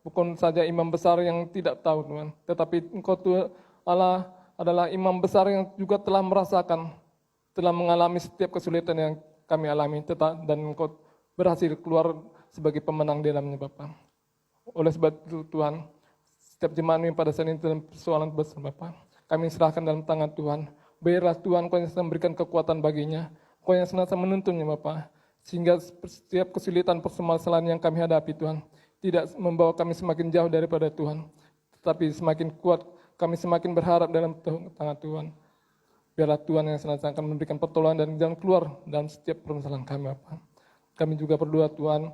Speaker 3: bukan saja imam besar yang tidak tahu Tuhan. Tetapi Engkau Tuhan Allah adalah imam besar yang juga telah merasakan, telah mengalami setiap kesulitan yang kami alami, dan Engkau berhasil keluar sebagai pemenang di dalamnya Bapa. Oleh sebab itu Tuhan, setiap jemaat yang pada saat ini dalam persoalan besar Bapa, kami serahkan dalam tangan Tuhan. Biarlah Tuhan Kau yang memberikan kekuatan baginya, Kau yang senantiasa menuntunnya Bapa, sehingga setiap kesulitan permasalahan yang kami hadapi Tuhan, tidak membawa kami semakin jauh daripada Tuhan, tetapi semakin kuat, kami semakin berharap dalam tangan Tuhan. Biarlah Tuhan yang senantiasa akan memberikan pertolongan dan jalan keluar dalam setiap permasalahan kami Bapa. Kami juga berdoa Tuhan,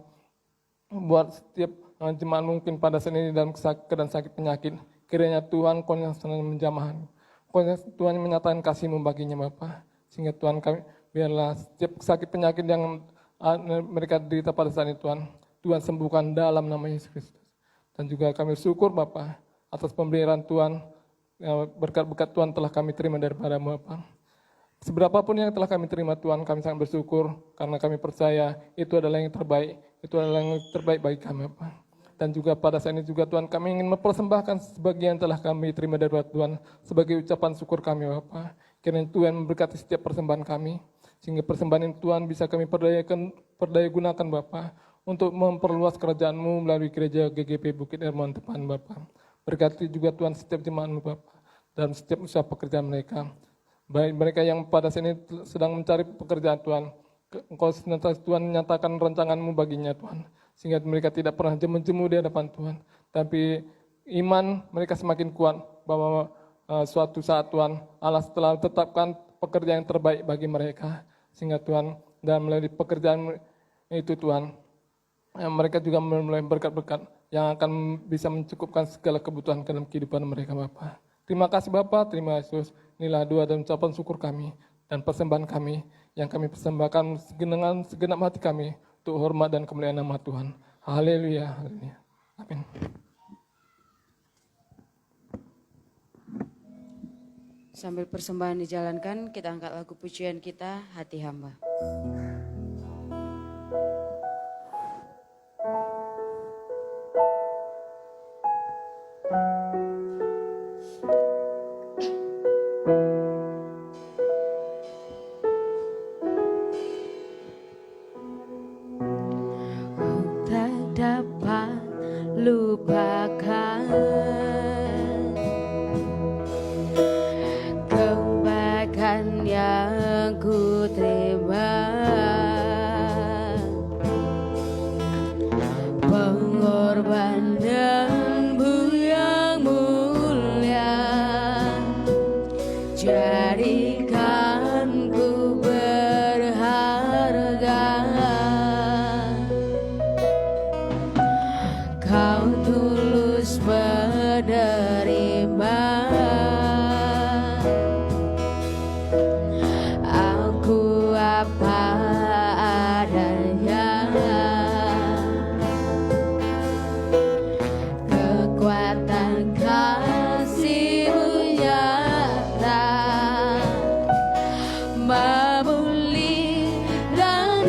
Speaker 3: buat setiap jemaat mungkin pada saat ini dalam keadaan sakit penyakit, kiranya Tuhan Kau yang senantiasa menjamah, Kau yang Tuhan menyatakan kasih-Mu baginya Bapa. Sehingga Tuhan kami, biarlah setiap sakit penyakit yang mereka derita pada saat ini Tuhan sembuhkan dalam nama Yesus Kristus. Dan juga kami bersyukur Bapa atas pemberian Tuhan, berkat-berkat Tuhan telah kami terima daripada-Mu Bapa. Seberapapun yang telah kami terima Tuhan, kami sangat bersyukur karena kami percaya itu adalah yang terbaik, itu adalah yang terbaik bagi kami Bapa. Dan juga pada saat ini juga Tuhan, kami ingin mempersembahkan sebagian telah kami terima dari Tuhan sebagai ucapan syukur kami Bapa. Kiranya Tuhan memberkati setiap persembahan kami, sehingga persembahan ini Tuhan bisa kami perdaya gunakan Bapa untuk memperluas kerajaan-Mu melalui gereja GGP Bukit Hermon depan Bapa. Berkati juga Tuhan setiap jemaat-Mu Bapa dan setiap usaha pekerjaan mereka. Baik mereka yang pada saat ini sedang mencari pekerjaan Tuhan, Engkau senantiasa Tuhan menyatakan rancangan-Mu baginya Tuhan, sehingga mereka tidak pernah jemu-jemu di hadapan Tuhan, tapi iman mereka semakin kuat bahwa suatu saat Tuhan Allah telah tetapkan pekerjaan yang terbaik bagi mereka, sehingga Tuhan dan melalui pekerjaan itu Tuhan mereka juga memulai berkat-berkat yang akan bisa mencukupkan segala kebutuhan dalam kehidupan mereka Bapa. Terima kasih Bapa, terima kasih Yesus. Inilah doa dan ucapan syukur kami dan persembahan kami yang kami persembahkan dengan segenap hati kami untuk hormat dan kemuliaan nama Tuhan. Haleluya, haleluya. Amin.
Speaker 1: Sambil persembahan dijalankan, kita angkat lagu pujian kita, Hati Hamba. Tak dapat lupakan kebaikan yang ku terima, pengorbananmu yang mulia, jadikan ku berharga. Kau tulus menerima aku apa adanya. Kekuatan kasih-Mu nyata memulihkan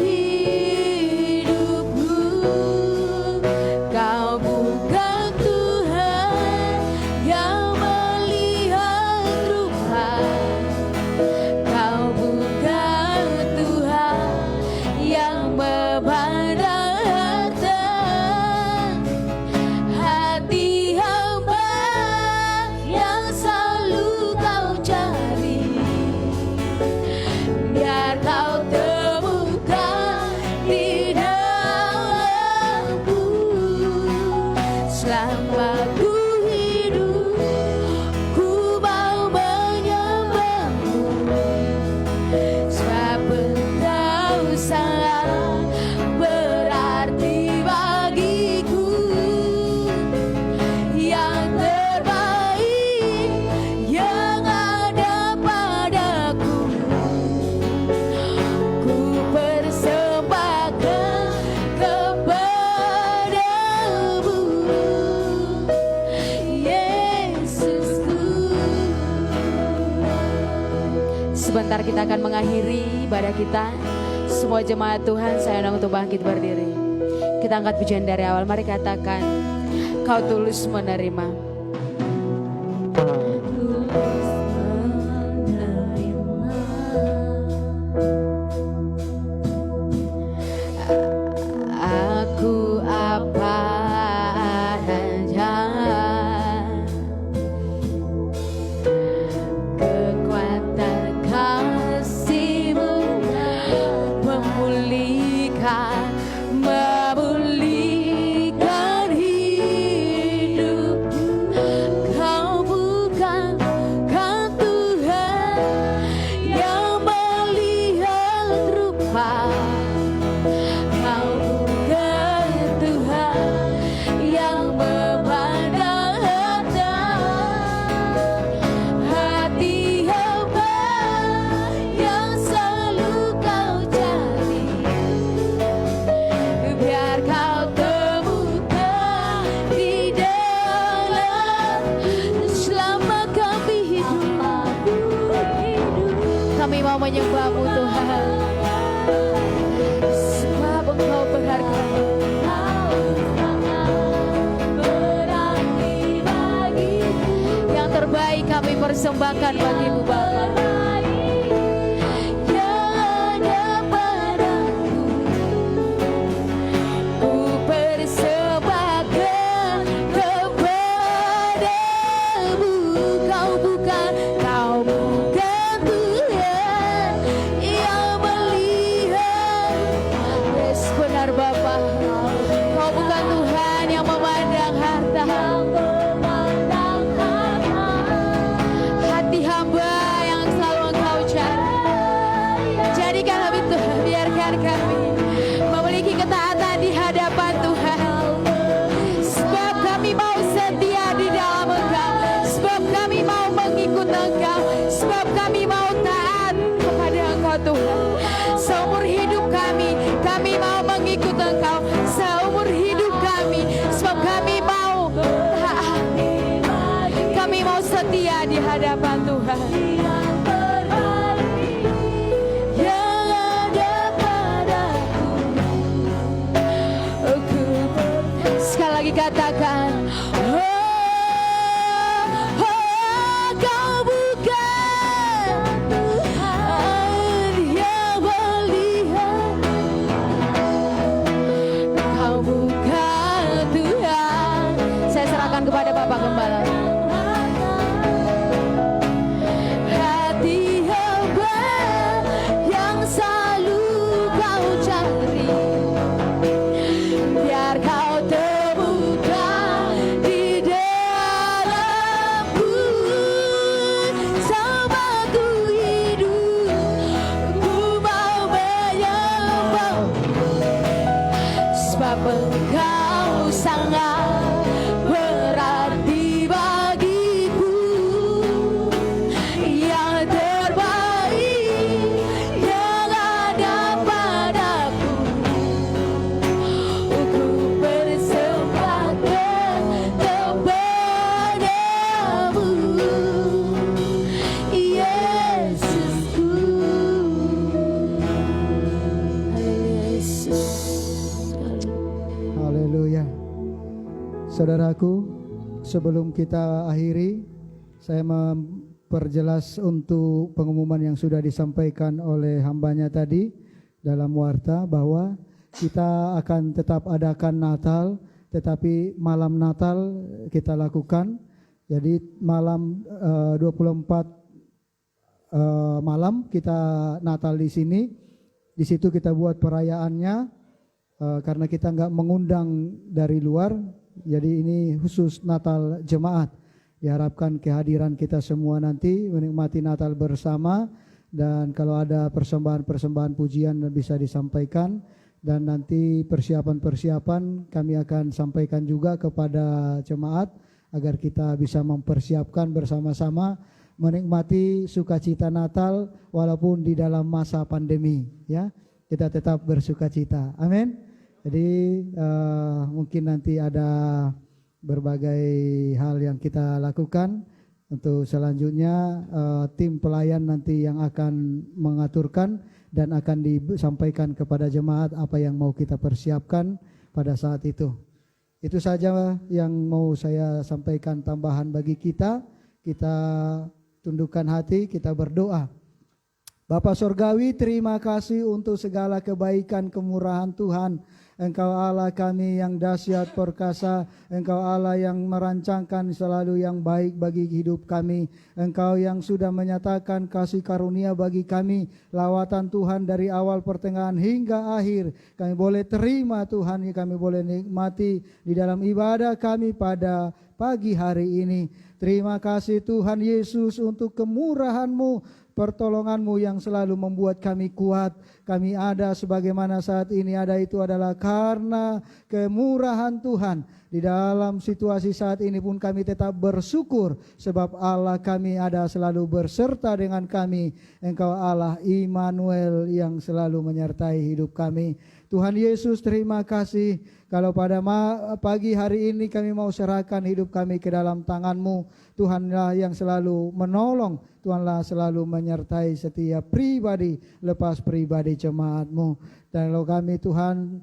Speaker 1: hidupku. Kau bukan Tuhan yang melihat rupa, Kau bukan Tuhan yang memandang harta. Hati hamba yang selalu Kau cari, biar Kau temukan di dalamku. Selama ku hidup, ku mau menyembah-Mu, sebab Engkau sangat berarti bagiku. Yang terbaik yang ada padaku, ku persembahkan kepadamu, Yesusku. Sebentar kita akan mengakhiri ibadah kita. Semua jemaat Tuhan, saya undang untuk bangkit berdiri. Kita angkat pujian dari awal. Mari katakan, Kau tulus menerima. Tulus menerima. Aku apa adanya. Kekuatan kasih-Mu memulihkan hidupku. Kau bukan Tuhan yang melihat rupa, Kau bukan Tuhan yang memandang harta. Hati hamba yang selalu Kau cari, biar Kau temukan di dalam. Selama kami hidup, kami mau menyembah-Mu Tuhan, sebab Engkau berharga. Yang terbaik kami persembahkan bagi-Mu Bapa. Yang ada padaku, ku persembahkan kepadamu. Kau bukan Tuhan yang melihat. Yes, benar Bapa. Kau bukan Tuhan yang memandang harta. kami mau taat kepada Engkau Tuhan. Seumur hidup kami mau mengikut Engkau. Seumur hidup kami, sebab kami mau taat. Kami mau setia di hadapan Tuhan. Yang ada padaku, sekali lagi katakan, Kau bukan Tuhan yang melihat, Kau bukan Tuhan. Saya serahkan kepada Bapak Gembala. Hati hamba yang selalu Kau cari, biar Kau temukan di dalamku. Samaku hidup, ku mau menyembah, sebab Engkau sangat berarti bagiku. Yang terbaik yang ada padaku, ku persembahkan kepadamu, Yesusku. Yesus.
Speaker 2: Haleluya. Saudaraku, sebelum kita akhiri, saya memperjelas untuk pengumuman yang sudah disampaikan oleh hambanya tadi dalam warta, bahwa kita akan tetap adakan Natal, tetapi malam Natal kita lakukan. Jadi malam 24 malam kita Natal di sini. Di situ kita buat perayaannya, karena kita nggak mengundang dari luar. Jadi ini khusus Natal jemaat. Diharapkan kehadiran kita semua nanti menikmati Natal bersama, dan kalau ada persembahan-persembahan pujian bisa disampaikan, dan nanti persiapan-persiapan kami akan sampaikan juga kepada jemaat agar kita bisa mempersiapkan bersama-sama menikmati sukacita Natal walaupun di dalam masa pandemi, ya. Kita tetap bersukacita. Amin. Jadi mungkin nanti ada berbagai hal yang kita lakukan. Untuk selanjutnya tim pelayan nanti yang akan mengaturkan dan akan disampaikan kepada jemaat apa yang mau kita persiapkan pada saat itu. Itu saja yang mau saya sampaikan tambahan bagi kita. Kita tundukkan hati, kita berdoa. Bapa Surgawi, terima kasih untuk segala kebaikan kemurahan Tuhan. Engkau Allah kami yang dahsyat perkasa, Engkau Allah yang merancangkan selalu yang baik bagi hidup kami. Engkau yang sudah menyatakan kasih karunia bagi kami, lawatan Tuhan dari awal pertengahan hingga akhir. Kami boleh terima Tuhan, kami boleh nikmati di dalam ibadah kami pada pagi hari ini. Terima kasih Tuhan Yesus untuk kemurahan-Mu, pertolongan-Mu yang selalu membuat kami kuat. Kami ada sebagaimana saat ini ada, itu adalah karena kemurahan Tuhan. Di dalam situasi saat ini pun kami tetap bersyukur, sebab Allah kami ada selalu berserta dengan kami. Engkau Allah Immanuel yang selalu menyertai hidup kami. Tuhan Yesus, terima kasih kalau pada pagi hari ini kami mau serahkan hidup kami ke dalam tangan-Mu. Tuhanlah yang selalu menolong, Tuhanlah selalu menyertai setiap pribadi lepas pribadi jemaat-Mu. Dan kalau kami Tuhan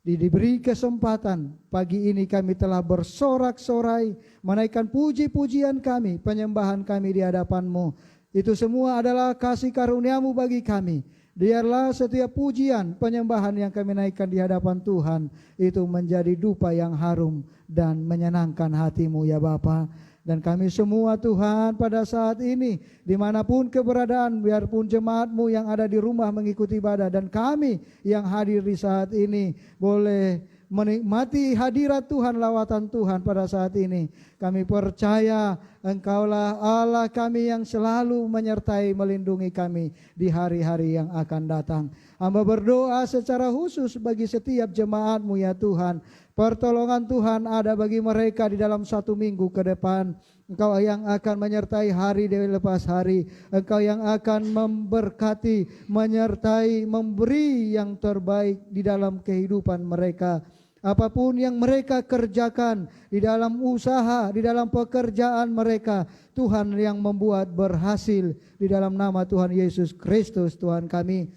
Speaker 2: diberi kesempatan, pagi ini kami telah bersorak-sorai, menaikkan puji-pujian kami, penyembahan kami di hadapan-Mu. Itu semua adalah kasih karunia-Mu bagi kami. Biarlah setiap pujian, penyembahan yang kami naikkan di hadapan Tuhan itu menjadi dupa yang harum dan menyenangkan hati-Mu ya Bapa. Dan kami semua Tuhan pada saat ini dimanapun keberadaan, biarpun jemaat-Mu yang ada di rumah mengikuti ibadah dan kami yang hadir di saat ini boleh menikmati hadirat Tuhan, lawatan Tuhan pada saat ini. Kami percaya Engkaulah Allah kami yang selalu menyertai melindungi kami di hari-hari yang akan datang. Hamba berdoa secara khusus bagi setiap jemaat-Mu ya Tuhan. Pertolongan Tuhan ada bagi mereka di dalam 1 minggu ke depan. Engkau yang akan menyertai hari demi lepas hari. Engkau yang akan memberkati, menyertai, memberi yang terbaik di dalam kehidupan mereka. Apapun yang mereka kerjakan di dalam usaha, di dalam pekerjaan mereka, Tuhan yang membuat berhasil di dalam nama Tuhan Yesus Kristus Tuhan kami.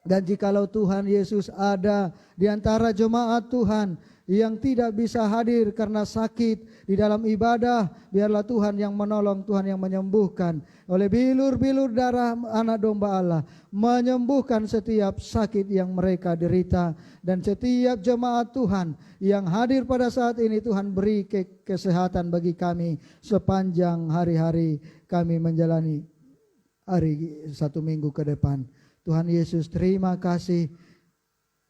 Speaker 2: Dan jikalau Tuhan Yesus ada di antara jemaat Tuhan yang tidak bisa hadir karena sakit di dalam ibadah, biarlah Tuhan yang menolong, Tuhan yang menyembuhkan oleh bilur-bilur darah anak domba Allah, menyembuhkan setiap sakit yang mereka derita. Dan setiap jemaat Tuhan yang hadir pada saat ini, Tuhan beri kesehatan bagi kami sepanjang hari-hari kami menjalani hari 1 minggu ke depan. Tuhan Yesus, terima kasih,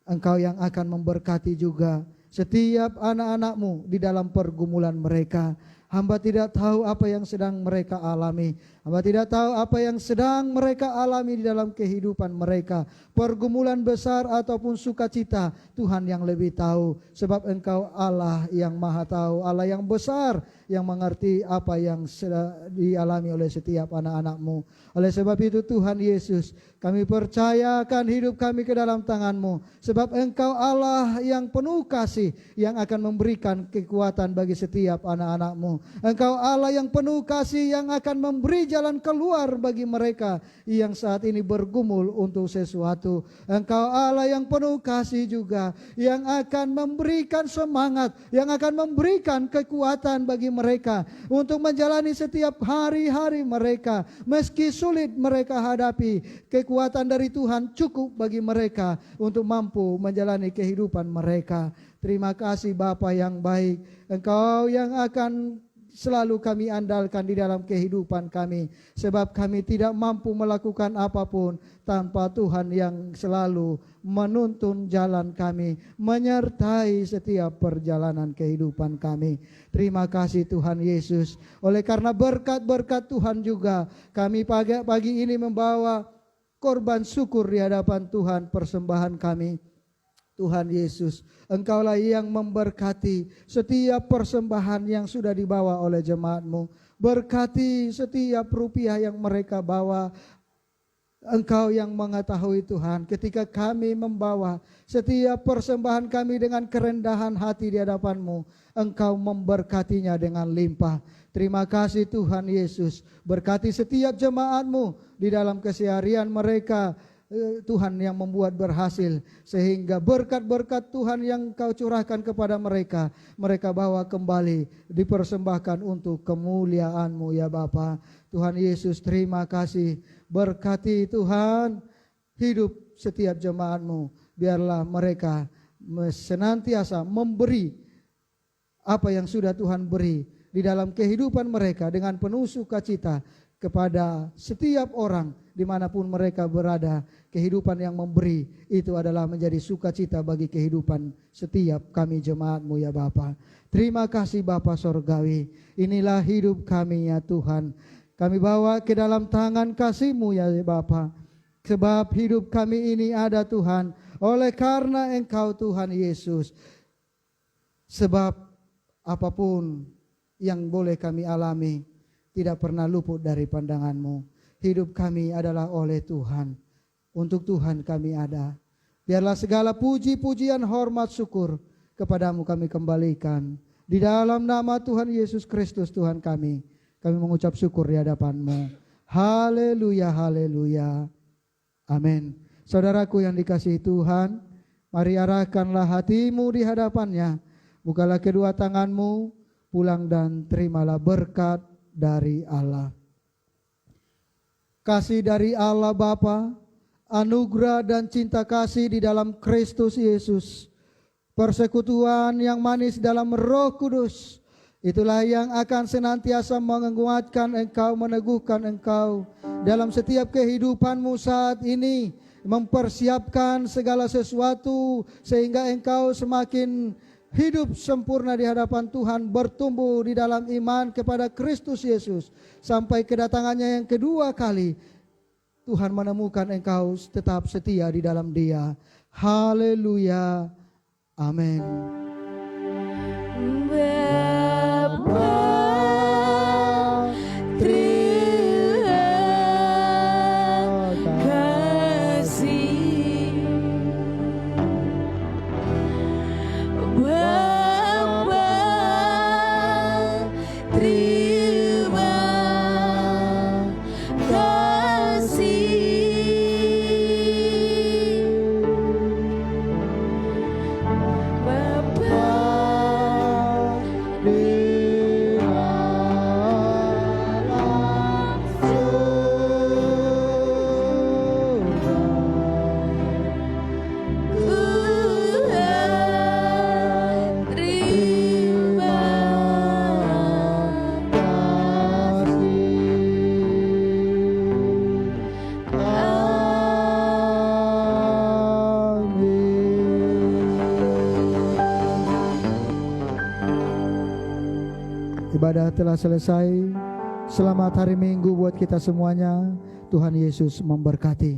Speaker 2: Engkau yang akan memberkati juga setiap anak-anak-Mu di dalam pergumulan mereka. Hamba tidak tahu apa yang sedang mereka alami. Hamba tidak tahu apa yang sedang mereka alami di dalam kehidupan mereka. Pergumulan besar ataupun sukacita, Tuhan yang lebih tahu. Sebab Engkau Allah yang maha tahu, Allah yang besar, yang mengerti apa yang sedang dialami oleh setiap anak-anak-Mu. Oleh sebab itu Tuhan Yesus, kami percayakan hidup kami ke dalam tangan-Mu. Sebab Engkau Allah yang penuh kasih, yang akan memberikan kekuatan bagi setiap anak-anak-Mu. Engkau Allah yang penuh kasih, yang akan memberi jalan keluar bagi mereka yang saat ini bergumul untuk sesuatu. Engkau Allah yang penuh kasih juga, yang akan memberikan semangat, yang akan memberikan kekuatan bagi mereka untuk menjalani setiap hari-hari mereka. Meski sulit mereka hadapi, kekuatan dari Tuhan cukup bagi mereka untuk mampu menjalani kehidupan mereka. Terima kasih Bapa yang baik, Engkau yang akan selalu kami andalkan di dalam kehidupan kami. Sebab kami tidak mampu melakukan apapun tanpa Tuhan yang selalu menuntun jalan kami, menyertai setiap perjalanan kehidupan kami. Terima kasih Tuhan Yesus. Oleh karena berkat-berkat Tuhan juga, kami pagi ini membawa korban syukur di hadapan Tuhan, persembahan kami. Tuhan Yesus, Engkaulah yang memberkati setiap persembahan yang sudah dibawa oleh jemaat-Mu. Berkati setiap rupiah yang mereka bawa. Engkau yang mengetahui Tuhan, ketika kami membawa setiap persembahan kami dengan kerendahan hati di hadapan-Mu, Engkau memberkatinya dengan limpah. Terima kasih Tuhan Yesus, berkati setiap jemaat-Mu di dalam keseharian mereka. Tuhan yang membuat berhasil, sehingga berkat-berkat Tuhan yang Kau curahkan kepada mereka, mereka bawa kembali, dipersembahkan untuk kemuliaan-Mu ya Bapa. Tuhan Yesus, terima kasih. Berkati Tuhan hidup setiap jemaat-Mu, biarlah mereka senantiasa memberi apa yang sudah Tuhan beri di dalam kehidupan mereka dengan penuh sukacita kepada setiap orang dimanapun mereka berada. Kehidupan yang memberi itu adalah menjadi sukacita bagi kehidupan setiap kami jemaat-Mu ya Bapa. Terima kasih Bapa Sorgawi. Inilah hidup kami ya Tuhan. Kami bawa ke dalam tangan kasih-Mu ya Bapa. Sebab hidup kami ini ada Tuhan oleh karena Engkau Tuhan Yesus. Sebab apapun yang boleh kami alami tidak pernah luput dari pandangan-Mu. Hidup kami adalah oleh Tuhan. Untuk Tuhan kami ada. Biarlah segala puji-pujian, hormat, syukur kepadamu kami kembalikan. Di dalam nama Tuhan Yesus Kristus Tuhan kami mengucap syukur di hadapan-Mu. Haleluya, haleluya. Amin. Saudaraku yang dikasihi Tuhan, mari arahkanlah hatimu di hadapannya. Bukalah kedua tanganmu, pulang dan terimalah berkat dari Allah. Kasih dari Allah Bapa, anugerah dan cinta kasih di dalam Kristus Yesus, persekutuan yang manis dalam Roh Kudus, itulah yang akan senantiasa menguatkan engkau, meneguhkan engkau dalam setiap kehidupanmu saat ini, mempersiapkan segala sesuatu sehingga engkau semakin hidup sempurna di hadapan Tuhan, bertumbuh di dalam iman kepada Kristus Yesus sampai kedatangannya yang kedua kali. Tuhan menemukan engkau tetap setia di dalam Dia. Haleluya. Amin. Ibadah telah selesai. Selamat hari Minggu buat kita semuanya. Tuhan Yesus memberkati.